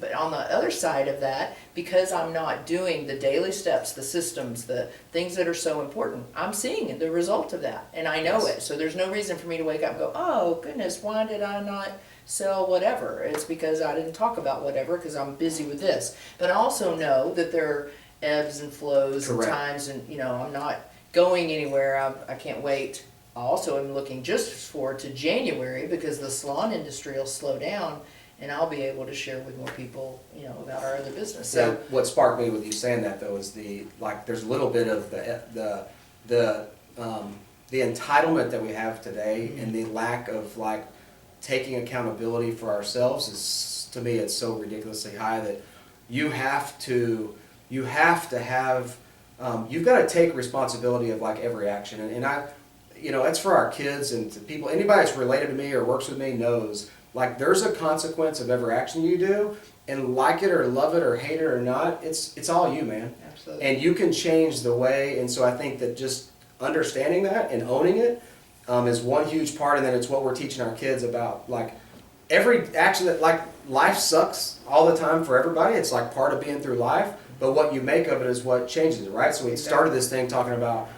But on the other side of that, because I'm not doing the daily steps, the systems, the things that are so important, I'm seeing the result of that. And I know it. So there's no reason for me to wake up and go, oh goodness, why did I not sell whatever? It's because I didn't talk about whatever because I'm busy with this. But I also know that there are ebbs and flows Correct. and times, and you know, I'm not going anywhere. I can't wait. I also am looking just forward to January because the salon industry will slow down and I'll be able to share with more people, you know, about our other business. So Yeah, what sparked me with you saying that though is there's a little bit of the entitlement that we have today and the lack of like taking accountability for ourselves is, to me, it's so ridiculously high that you have to have you've got to take responsibility of like every action. And I, you know, it's for our kids and to people, anybody that's related to me or works with me knows, like, there's a consequence of every action you do, and like it or love it or hate it or not, it's all you, man. absolutely. And you can change the way, and so I think that just understanding that and owning it is one huge part, and then it's what we're teaching our kids about, like, every action that, like, life sucks all the time for everybody, it's like part of being through life, but what you make of it is what changes it, right? So we started this thing talking about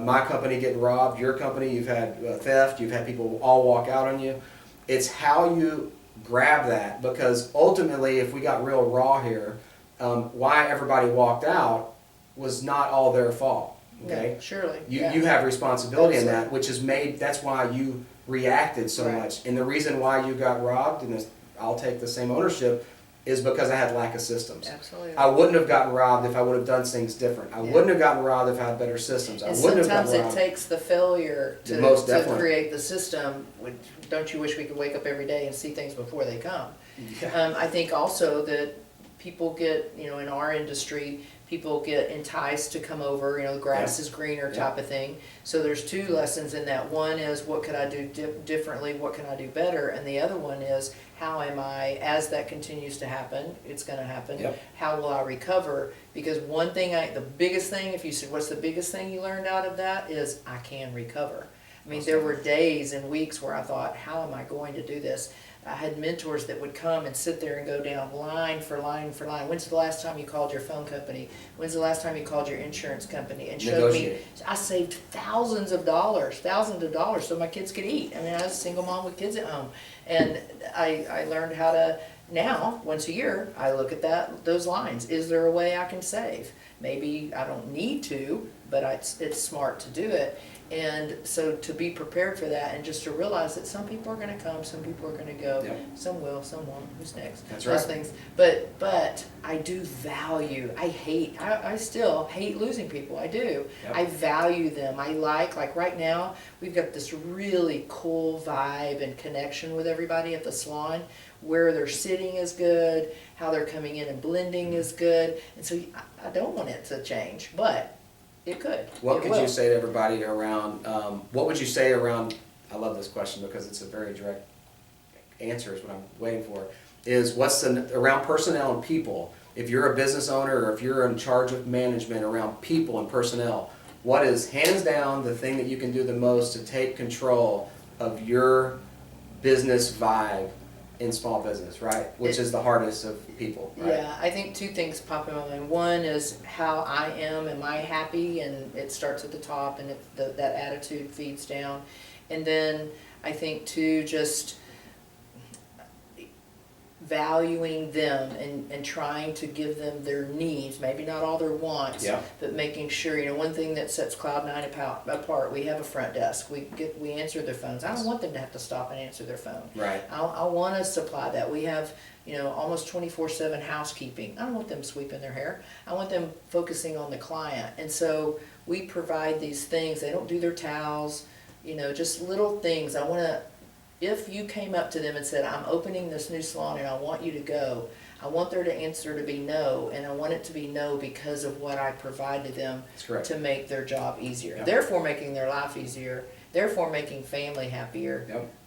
my company getting robbed, your company, you've had theft, you've had people all walk out on you. It's how you grab that, because ultimately, if we got real raw here, why everybody walked out was not all their fault. Okay, Yeah, surely. you Yeah. you have responsibility in that, Absolutely. which is made. That's why you reacted so Right. much, and the reason why you got robbed, and this, I'll take the same ownership, is because I had lack of systems. Absolutely. I wouldn't have gotten robbed if I would have done things different. I Yeah. wouldn't have gotten robbed if I had better systems. I And wouldn't have sometimes gotten it robbed. takes the failure to Most definitely. create the system. Don't you wish we could wake up every day and see things before they come? Yeah. I think also that people get, you know, in our industry, people get enticed to come over, you know, the grass is greener type of thing. So there's two lessons in that. One is, what could I do differently? What can I do better? And the other one is, how am I, as that continues to happen, it's going to happen, Yep. how will I recover? Because one thing, the biggest thing, if you said, what's the biggest thing you learned out of that, is I can recover. I mean, there were days and weeks where I thought, how am I going to do this? I had mentors that would come and sit there and go down line for line for line. When's the last time you called your phone company? When's the last time you called your insurance company? And showed me, Negotiate. I saved thousands of dollars so my kids could eat. I mean, I was a single mom with kids at home. And I learned how to, now, once a year, I look at those lines. Is there a way I can save? Maybe I don't need to, but it's smart to do it. And so to be prepared for that, and just to realize that some people are going to come, some people are going to go, Yep. some will, some won't. Who's next? That's Those right. things. But I do value. I still hate losing people. I do. Yep. I value them. I like right now we've got this really cool vibe and connection with everybody at the salon. Where they're sitting is good. How they're coming in and blending is good. And so I don't want it to change, but it could. What It could will. you say to everybody around, what would you say around, I love this question because it's a very direct answer is what I'm waiting for, is what's around personnel and people. If you're a business owner or if you're in charge of management around people and personnel, what is hands down the thing that you can do the most to take control of your business vibe in small business, right? Which is the hardest of people, right? Yeah, I think two things pop in my mind. One is how I am I happy? And it starts at the top, and that attitude feeds down. And then I think too, just valuing them and trying to give them their needs, maybe not all their wants, Yeah. but making sure, one thing that sets Cloud9 apart, we have a front desk, we answer their phones. I don't want them to have to stop and answer their phone. Right. I want to supply that. We have, almost 24/7 housekeeping. I don't want them sweeping their hair. I want them focusing on the client. And so we provide these things. They don't do their towels, just little things. If you came up to them and said, I'm opening this new salon and I want you to go, I want their answer to be no, and I want it to be no because of what I provide to them to make their job easier. Yep. Therefore making their life easier, therefore making family happier.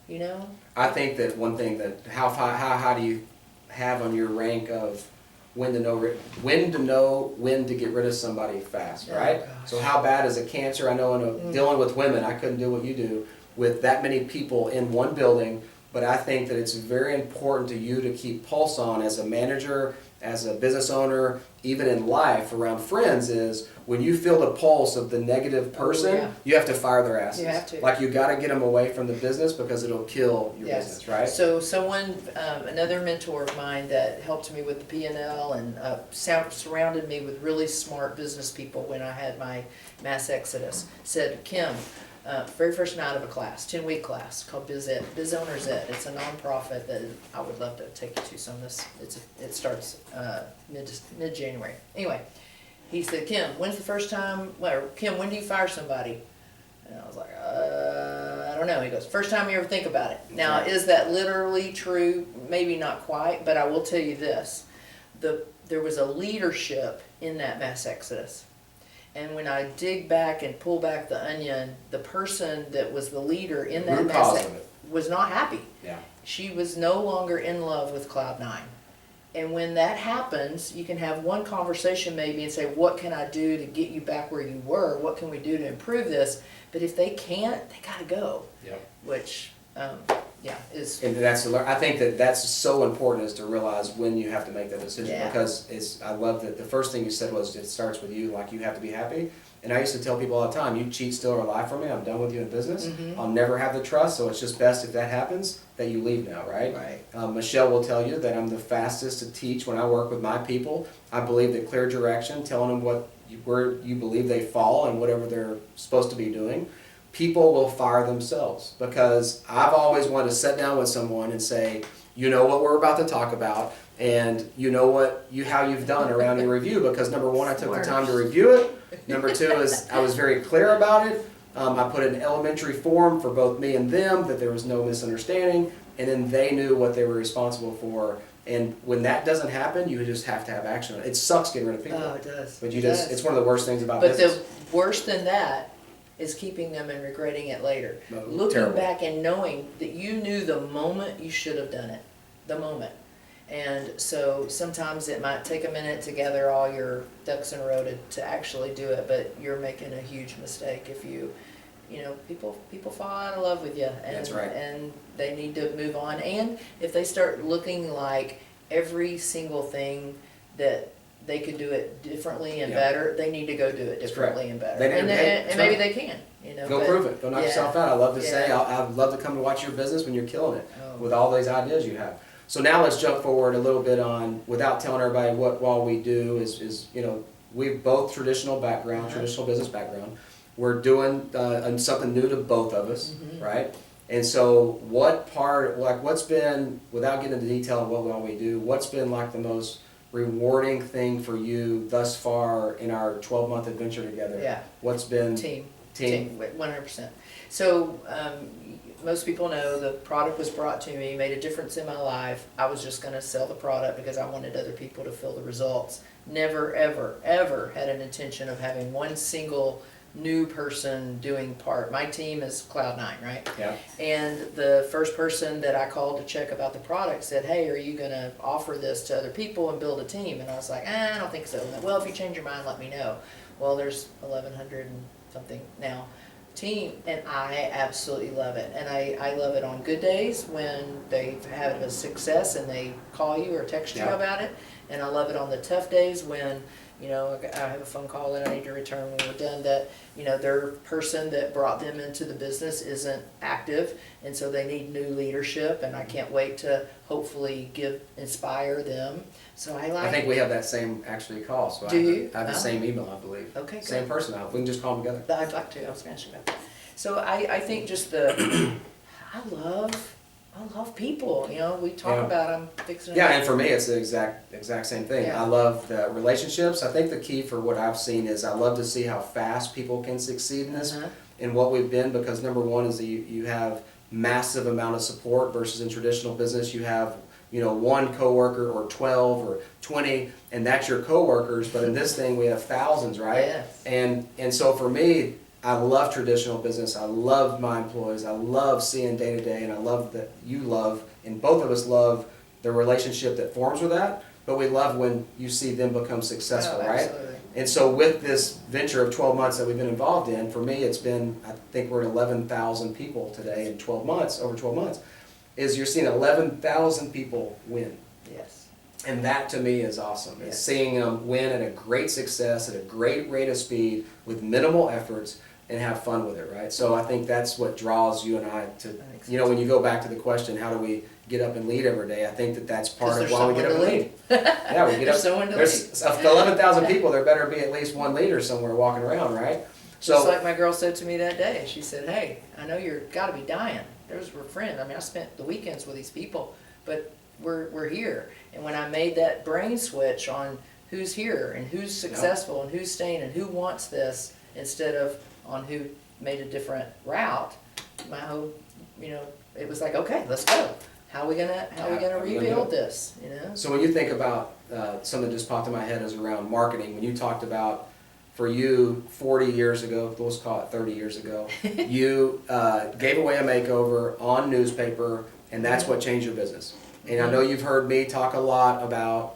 Yep. I think that one thing that, how high do you have on your rank of when to know when to get rid of somebody fast, right? Oh, so how bad is a cancer? I know dealing with women, I couldn't do what you do with that many people in one building, but I think that it's very important to you to keep pulse on as a manager, as a business owner, even in life around friends, is when you feel the pulse of the negative person, you have to fire their asses. You have to. Like, you got to get them away from the business because it'll kill your business, right? So someone, another mentor of mine that helped me with the P&L and surrounded me with really smart business people when I had my mass exodus, said, Kim, very first night of a class, 10-week class called Biz Owners Ed. It's a nonprofit that I would love to take you to some of this. It starts mid-January. Anyway, he said, Kim, when's the first time, Kim, when do you fire somebody? And I was like, I don't know. He goes, first time you ever think about it. Now, is that literally true? Maybe not quite, but I will tell you this. There was a leadership in that mass exodus. And when I dig back and pull back the onion, the person that was the leader in that mass was not happy. Yeah. She was no longer in love with Cloud9. And when that happens, you can have one conversation maybe and say, what can I do to get you back where you were? What can we do to improve this? But if they can't, they gotta go. Yep. Which, is... And I think that's so important, is to realize when you have to make that decision, because I love that the first thing you said was it starts with you, like you have to be happy. And I used to tell people all the time, you cheat, steal, or lie from me, I'm done with you in business. I'll never have the trust, so it's just best if that happens, that you leave now, right? Michelle will tell you that I'm the fastest to teach when I work with my people. I believe that clear direction, telling them where you believe they fall and whatever they're supposed to be doing, people will fire themselves. Because I've always wanted to sit down with someone and say, you know what we're about to talk about, and you know how you've done around your review, because number one, I took the time to review it. Number two is I was very clear about it. I put an elementary form for both me and them that there was no misunderstanding, and then they knew what they were responsible for. And when that doesn't happen, you just have to have action. It sucks getting rid of people. Oh, it does. But it's one of the worst things about business. But the worse than that is keeping them and regretting it later. Looking Terrible. back and knowing that you knew the moment you should have done it. The moment. And so sometimes it might take a minute to gather all your ducks in a row to actually do it, but you're making a huge mistake if people fall out of love with you, and That's right. And they need to move on. And if they start looking like every single thing that they could do it differently and better, they need to go do it differently and better. And maybe they can. Go prove it. Go knock yourself out. I love to say, I'd love to come and watch your business when you're killing it with all these ideas you have. So now let's jump forward a little bit on, without telling everybody what all we do is we've both traditional background, traditional business background. We're doing something new to both of us, right? And so what's been, without getting into detail on what all we do, what's been like the most rewarding thing for you thus far in our 12-month adventure together? Yeah. What's been? Team, 100%. So most people know the product was brought to me, made a difference in my life. I was just going to sell the product because I wanted other people to feel the results. Never, ever, ever had an intention of having one single new person doing part. My team is Cloud9, right? Yeah. And the first person that I called to check about the product said, hey, are you going to offer this to other people and build a team? And I was like, I don't think so. Well, if you change your mind, let me know. Well, there's 1,100 and something now team, and I absolutely love it. And I love it on good days when they've had a success and they call you or text you Yeah. about it. And I love it on the tough days when, you know, I have a phone call that I need to return when we're done, that, you know, their person that brought them into the business isn't active, and so they need new leadership, and I can't wait to hopefully inspire them. So I think we have that same actually call, so Do you? I have the Oh. same email, I believe. Okay, Same good. person, we can just call them together. I'd like to, I was gonna ask you about that. So I think just I love people, you know, we talk Yeah. about I'm fixing. Yeah, and for me, it's the exact same thing. Yeah. I love the relationships. I think the key for what I've seen is I love to see how fast people can succeed in this, in what we've been, because number one is that you have massive amount of support versus in traditional business, you have, you know, one coworker or 12 or 20, and that's your coworkers, but in this thing, we have thousands, right? Yes. And so for me, I love traditional business. I love my employees. I love seeing day to day, and I love that you love, and both of us love the relationship that forms with that. But we love when you see them become successful, Oh, right? absolutely. And so with this venture of 12 months that we've been involved in, for me, it's been, I think we're at 11,000 people today in 12 months, over 12 months, is you're seeing 11,000 people win. Yes. And that to me is awesome. It's Yes. seeing them win at a great success, at a great rate of speed, with minimal efforts, and have fun with it, right? So I think that's what draws you and I to, you know, when you go back to the question, how do we get up and lead every day? I think that that's part of why we get up and lead. Yeah, we get There's up. someone to There's 11,000 people, there better be at least one leader somewhere walking around, right? Just So, like my girl said to me that day, she said, hey, I know you're gotta be dying. We're friends. I mean, I spent the weekends with these people, but we're here. And when I made that brain switch on who's here and who's successful and who's staying and who wants this, instead of on who made a different route, my whole, you know, it was like, okay, let's go. How are we gonna rebuild this, you know? So when you think about, something that just popped in my head is around marketing, when you talked about, for you, 40 years ago, let's call it 30 years ago, you gave away a makeover on newspaper, and that's what changed your business. And I know you've heard me talk a lot about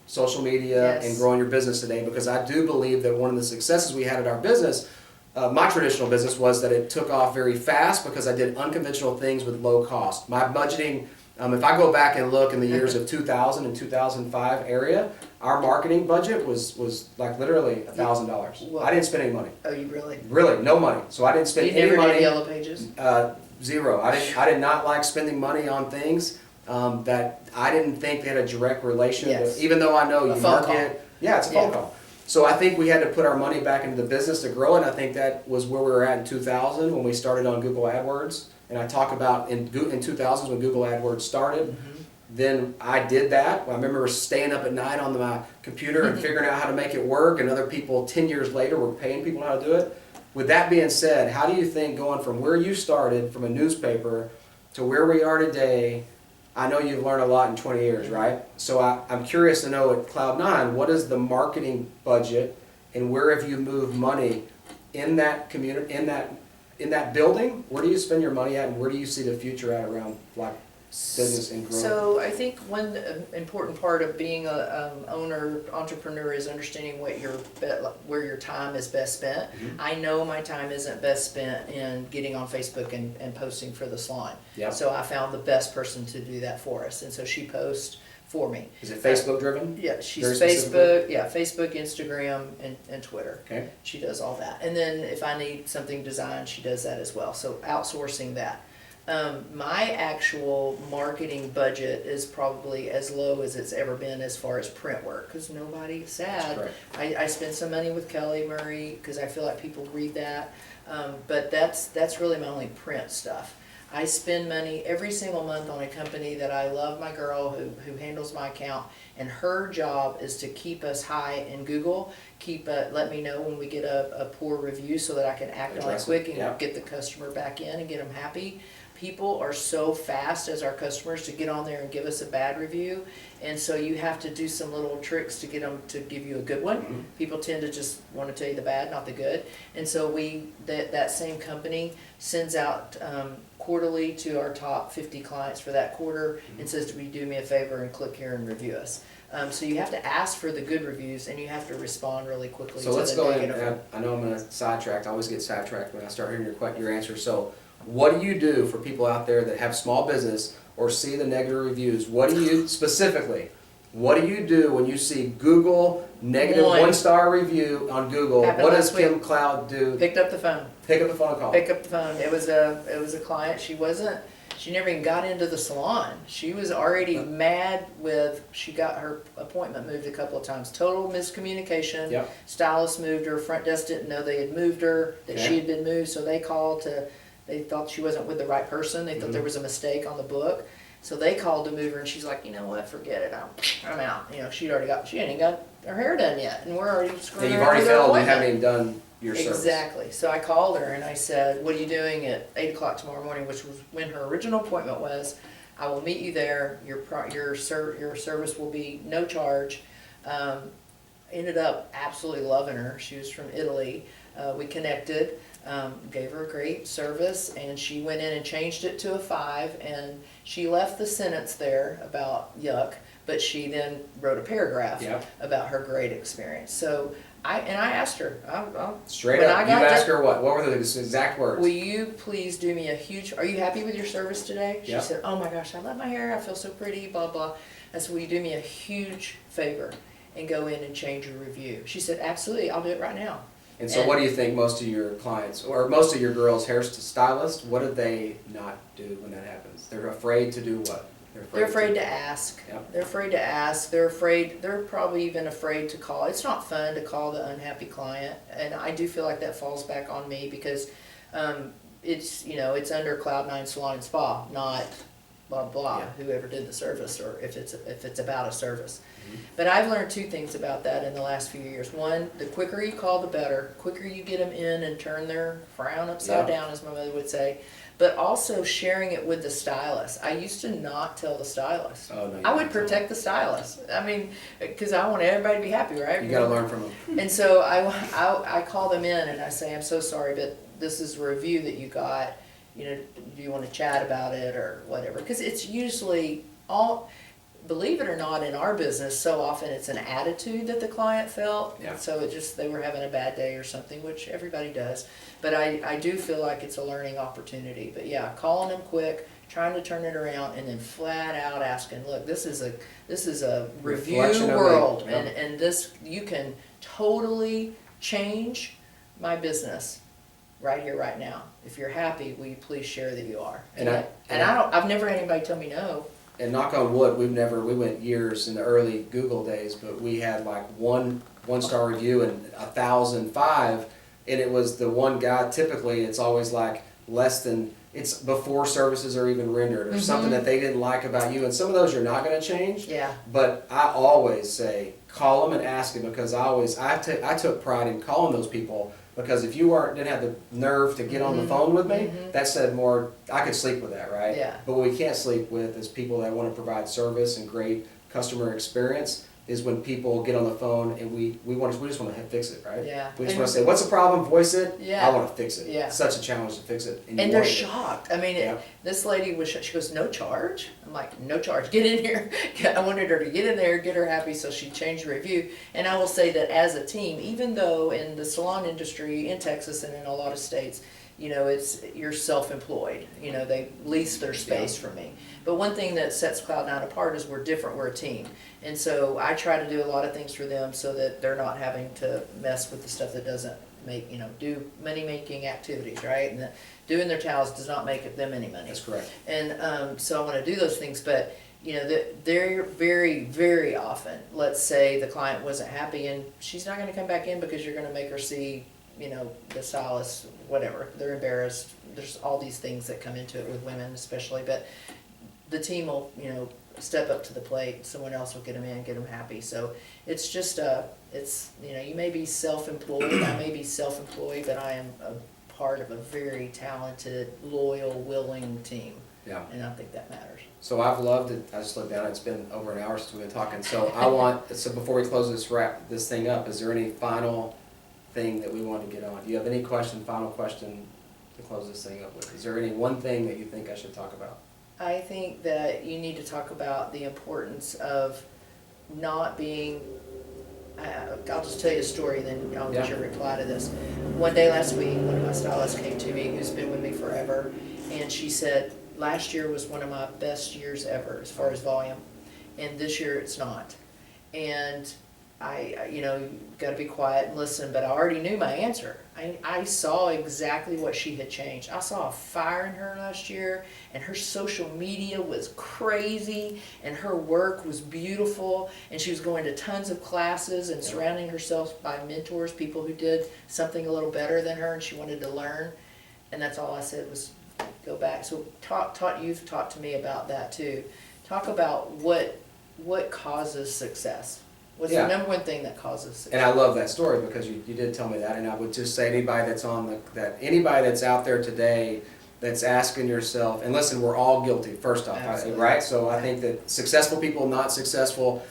social media Yes. and growing your business today, because I do believe that one of the successes we had at our business, my traditional business, was that it took off very fast because I did unconventional things with low cost. My budgeting, if I go back and look in the years of 2000 and 2005 area, our marketing budget was like literally $1,000. Wow. I didn't spend any money. Oh, you really? Really, no money. So I didn't spend You any never money. did Yellow Pages? Zero. I did not like spending money on things that I didn't think they had a direct relation. Yes. To, even though I know A you phone market. call. Yeah, it's a phone Yeah. call. So I think we had to put our money back into the business to grow, and I think that was where we were at in 2000 when we started on Google AdWords. And I talk about in 2000 when Google AdWords started. Then I did that. I remember staying up at night on my computer and figuring out how to make it work, and other people 10 years later were paying people how to do it. With that being said, how do you think going from where you started from a newspaper to where we are today? I know you've learned a lot in 20 years, right? So I'm curious to know at Cloud9, what is the marketing budget, and where have you moved money in that community, in that building? Where do you spend your money at, and where do you see the future at around like business and growth? So I think one important part of being a entrepreneur is understanding where your time is best spent. I know my time isn't best spent in getting on Facebook and posting for the salon. Yep. So I found the best person to do that for us, and so she posts for me. Is it Facebook driven? Yeah, she's Very specifically? Facebook, Instagram, and Twitter. Okay. She does all that. And then if I need something designed, she does that as well. So outsourcing that. My actual marketing budget is probably as low as it's ever been as far as print work, because nobody's sad. That's I spend some money with Kelly Murray because I feel like people read that, but that's really my only print stuff. I spend money every single month on a company that I love, my girl who handles my account, and her job is to keep us high in Google, let me know when we get a poor review so that I can act on it quick and get the customer back in and get them happy. People are so fast as our customers to get on there and give us a bad review, and so you have to do some little tricks to get them to give you a good one. People tend to just want to tell you the bad, not the good, and so that same company sends out quarterly to our top 50 clients for that quarter and says, "Will you do me a favor and click here and review us?" So you have to ask for the good reviews and you have to respond really quickly So to let's the go in, negative. I know I'm gonna sidetrack, I always get sidetracked when I start hearing your answer. So what do you do for people out there that have small business or see the negative reviews? What do you, specifically, what do you do when you see Google negative One. 1-star review on Google? Happened What does last week. Kim Cloud do? Picked up the phone. Pick up the phone and call. Pick up the phone. It was a client. She never even got into the salon. She was already mad with, she got her appointment moved a couple of times. Total miscommunication. Yep. Stylist moved her, front desk didn't know they had moved her, that Okay. she had been moved, so they called they thought she wasn't with the right person. They thought there was a mistake on the book. So they called to move her and she's like, you know what, forget it, I'm out. You know, she hadn't even got her hair done yet and we're already screwing And you've her already with her failed, you appointment. haven't even done your service. Exactly. So I called her and I said, what are you doing at 8 o'clock tomorrow morning, which was when her original appointment was. I will meet you there. Your service will be no charge. Ended up absolutely loving her. She was from Italy. We connected, gave her a great service, and she went in and changed it to a 5, and she left the sentence there about yuck, but she then wrote a paragraph Yep. about her great experience. So I asked her, Straight when up, I you got ask to- her what? What were the exact words? will you please do me a huge, are you happy with your service today? She Yep. said, oh my gosh, I love my hair, I feel so pretty, blah, blah. I said, will you do me a huge favor and go in and change your review? She said, absolutely, I'll do it right now. And so what do you think most of your clients, or most of your girls' hairstylists, what do they not do when that happens? They're afraid to do what? They're afraid to ask. Yep. They're afraid to ask. They're probably even afraid to call. It's not fun to call the unhappy client. And I do feel like that falls back on me because it's, it's under Cloud9 Salon and Spa, not blah, blah, Yeah. whoever did the service or if it's about a service. But I've learned 2 things about that in the last few years. One, the quicker you call, the better. The quicker you get them in and turn their frown upside Yeah. down, as my mother would say. But also sharing it with the stylist. I used to not tell the stylist. Oh, no, you I would don't tell protect the stylist. I mean, because I want everybody to be happy, right? You gotta learn from them. And so I call them in and I say, I'm so sorry, but this is a review that you got. Do you want to chat about it or whatever? Because it's usually believe it or not, in our business, so often it's an attitude that the client felt. Yeah. So they were having a bad day or something, which everybody does. But I do feel like it's a learning opportunity. But yeah, calling them quick, trying to turn it around, and then flat out asking, look, this is a review Reflection of world, it, yeah. and this, you can totally change my business right here, right now. If you're happy, will you please share that you are? I've never had anybody tell me no. And knock on wood, we went years in the early Google days, but we had like one-star review and 1,005, and it was the one guy. Typically, it's always like less than, it's before services are even rendered, or something that they didn't like about you, and some of those you're not going to change. Yeah. But I always say, call them and ask them, because I took pride in calling those people, because if you didn't have the nerve to get on the phone with me, that said more, I could sleep with that, right? Yeah. But what we can't sleep with is people that want to provide service and great customer experience, is when people get on the phone and we just want to fix it, right? Yeah. We just want to say, what's the problem? Voice it. Yeah. I want to fix it. Yeah. It's such a challenge to fix it. And you they're want it. shocked. I mean, Yeah. this lady she goes, no charge? I'm like, no charge, get in here. I wanted her to get in there, get her happy, so she changed the review. And I will say that as a team, even though in the salon industry in Texas and in a lot of states, you're self-employed. They lease their space from me. But one thing that sets Cloud9 apart is we're different, we're a team. And so I try to do a lot of things for them so that they're not having to mess with the stuff that doesn't make, do money-making activities, right? And doing their towels does not make them any money. That's correct. And so I want to do those things, but they're very, very often, let's say the client wasn't happy and she's not going to come back in because you're going to make her see, the stylist, whatever. They're embarrassed. There's all these things that come into it with women especially, but the team will, step up to the plate. Someone else will get them in, get them happy. So it's just, you may be self-employed, I may be self-employed, but I am a part of a very talented, loyal, willing team. Yeah. And I think that matters. So I've loved it. I just looked down. It's been over an hour since we've been talking. So so before we close wrap this thing up, is there any final thing that we want to get on? Do you have any final question to close this thing up with? Is there any one thing that you think I should talk about? I think that you need to talk about the importance of not being, I'll just tell you a story, then I'll get your reply to this. One day last week, one of my stylists came to me, who's been with me forever, and she said, last year was one of my best years ever as far as volume, and this year it's not. And you got to be quiet and listen, but I already knew my answer. I saw exactly what she had changed. I saw a fire in her last year, and her social media was crazy, and her work was beautiful, and she was going to tons of classes and surrounding herself by mentors, people who did something a little better than her, and she wanted to learn. And that's all I said was go back. So you've talked to me about that too. Talk about what causes success. What's the number one thing that causes success? And I love that story because you did tell me that, and I would just say anybody that's anybody that's out there today that's asking yourself, and listen, we're all guilty, first off, right? So I think that successful people, not successful,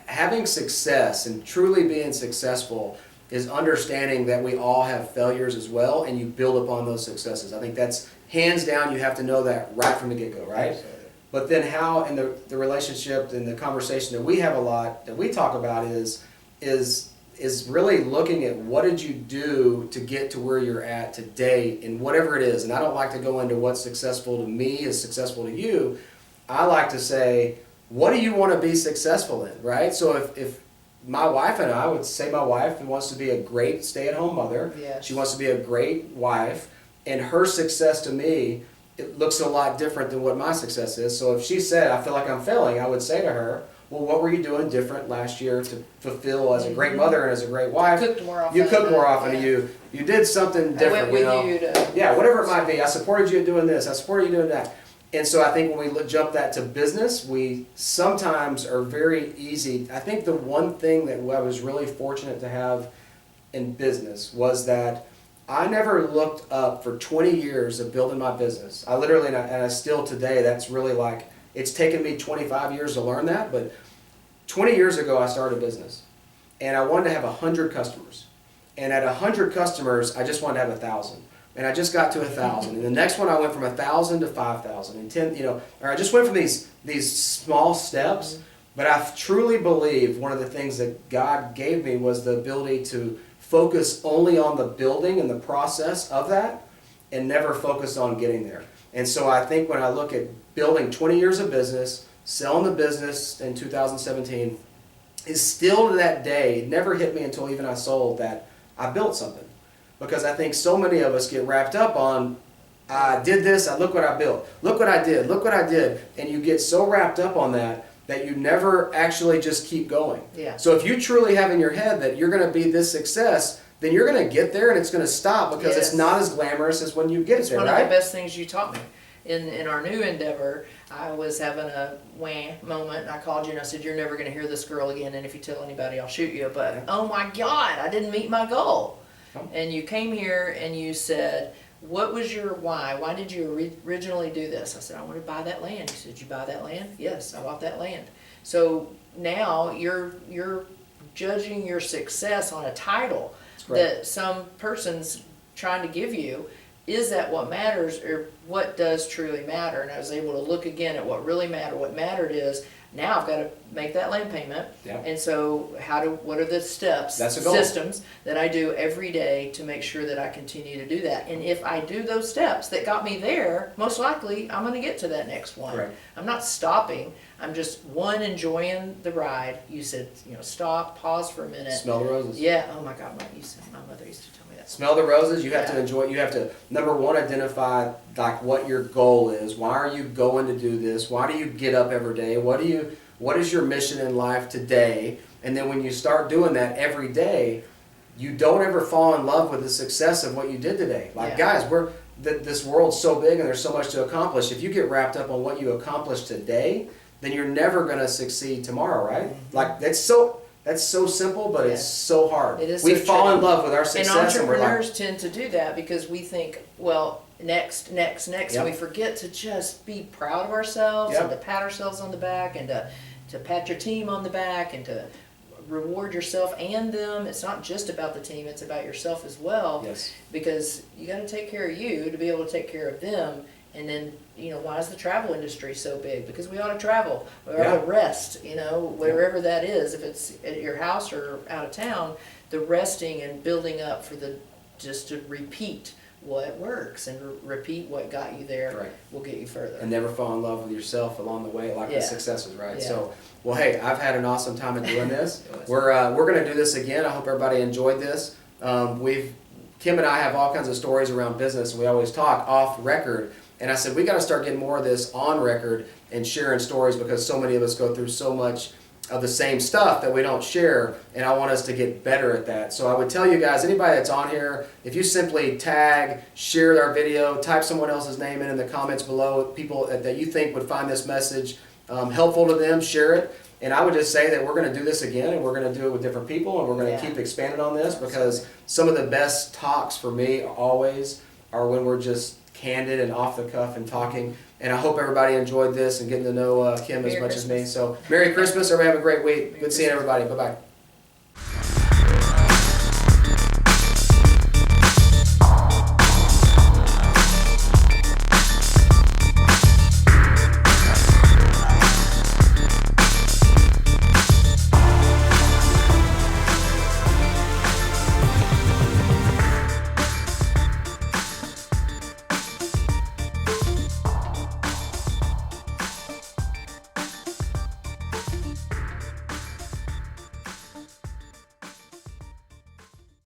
having success and truly being successful is understanding that we all have failures as well, and you build upon those successes. I think that's hands down, you have to know that right from the get-go, right? Absolutely. But then how, in the relationship and the conversation that we have a lot, that we talk about is really looking at what did you do to get to where you're at today in whatever it is. And I don't like to go into what's successful to me is successful to you. I like to say, what do you want to be successful in, right? So if my wife and I would say my wife wants to be a great stay-at-home mother. Yes. She wants to be a great wife, and her success to me, it looks a lot different than what my success is. So if she said, I feel like I'm failing, I would say to her, well, what were you doing different last year to fulfill as a great mother and as a great wife? You cooked more often. You cooked more often. You did something different. I went with you to... Yeah, whatever it might be. I supported you doing this. I supported you doing that. And so I think when we jump that to business, we sometimes are very easy. I think the one thing that I was really fortunate to have in business was that I never looked up for 20 years of building my business. I literally, and I still today, that's really like, it's taken me 25 years to learn that, but 20 years ago I started a business. And I wanted to have 100 customers. And at 100 customers, I just wanted to have 1,000. And I just got to 1,000. And the next one I went from 1,000 to 5,000 and 10, or I just went from these small steps. But I truly believe one of the things that God gave me was the ability to focus only on the building and the process of that and never focus on getting there. And so I think when I look at building 20 years of business, selling the business in 2017, is still to that day, it never hit me until even I sold that I built something. Because I think so many of us get wrapped up on, I did this, look what I built, look what I did, look what I did. And you get so wrapped up on that you never actually just keep going. Yeah. So if you truly have in your head that you're going to be this success, then you're going to get there and it's going to stop because it's not as glamorous as when you get there, right? One of the best things you taught me. In our new endeavor, I was having a wah moment, and I called you and I said, you're never going to hear this girl again, and if you tell anybody, I'll shoot you. But, oh my God, I didn't meet my goal. Oh. And you came here and you said, what was your why? Why did you originally do this? I said, I want to buy that land. You said, you buy that land? Yes, I bought that land. So now you're judging your success on a title that some person's trying to give you. Is that what matters, or what does truly matter? And I was able to look again at what really mattered. What mattered is, now I've got to make that land payment. Yep. And so what are the steps, systems that I do every day to make sure that I continue to do that? And if I do those steps that got me there, most likely I'm going to get to that next one. Correct. I'm not stopping. I'm just, enjoying the ride. You said, stop, pause for a minute. Smell the roses. Yeah. Oh my God, my mother used to tell me that. Smell the roses. You have to enjoy. You have to, number one, identify like what your goal is. Why are you going to do this? Why do you get up every day? What is your mission in life today? And then when you start doing that every day, you don't ever fall in love with the success of what you did today. Like, guys, this world's so big and there's so much to accomplish. If you get wrapped up on what you accomplished today, then you're never going to succeed tomorrow, right? Mm-hmm. Like, that's so simple, but it's so hard. It is. We fall in love with our success. And entrepreneurs tend to do that because we think, well, next, and we forget to just be proud of ourselves and to pat ourselves on the back and to pat your team on the back and to reward yourself and them. It's not just about the team, it's about yourself as well. Yes. Because you got to take care of you to be able to take care of them. And then, you know, why is the travel industry so big? Because we ought to travel, we ought Yeah. to rest, you know, wherever that is, if it's at your house or out of town, the resting and building up for the, just to repeat what works and repeat what got you there Right. will get you further. And never fall in love with yourself along the way, like Yeah. the successes, right? Yeah. So, well, hey, I've had an awesome time in doing this. It was. We're gonna do this again. I hope everybody enjoyed this. Kim and I have all kinds of stories around business, and we always talk off record. And I said we got to start getting more of this on record and sharing stories, because so many of us go through so much of the same stuff that we don't share, and I want us to get better at that. So I would tell you guys, anybody that's on here, if you simply tag, share our video, type someone else's name in the comments below, people that you think would find this message helpful to them, share it. And I would just say that we're going to do this again, and we're going to do it with different people, and we're going to keep expanding on this, because some of the best talks for me always are when we're just candid and off the cuff and talking. And I hope everybody enjoyed this and getting to know Kim as much as me. So Merry Christmas. Everybody have a great week. Good seeing everybody. Bye-bye.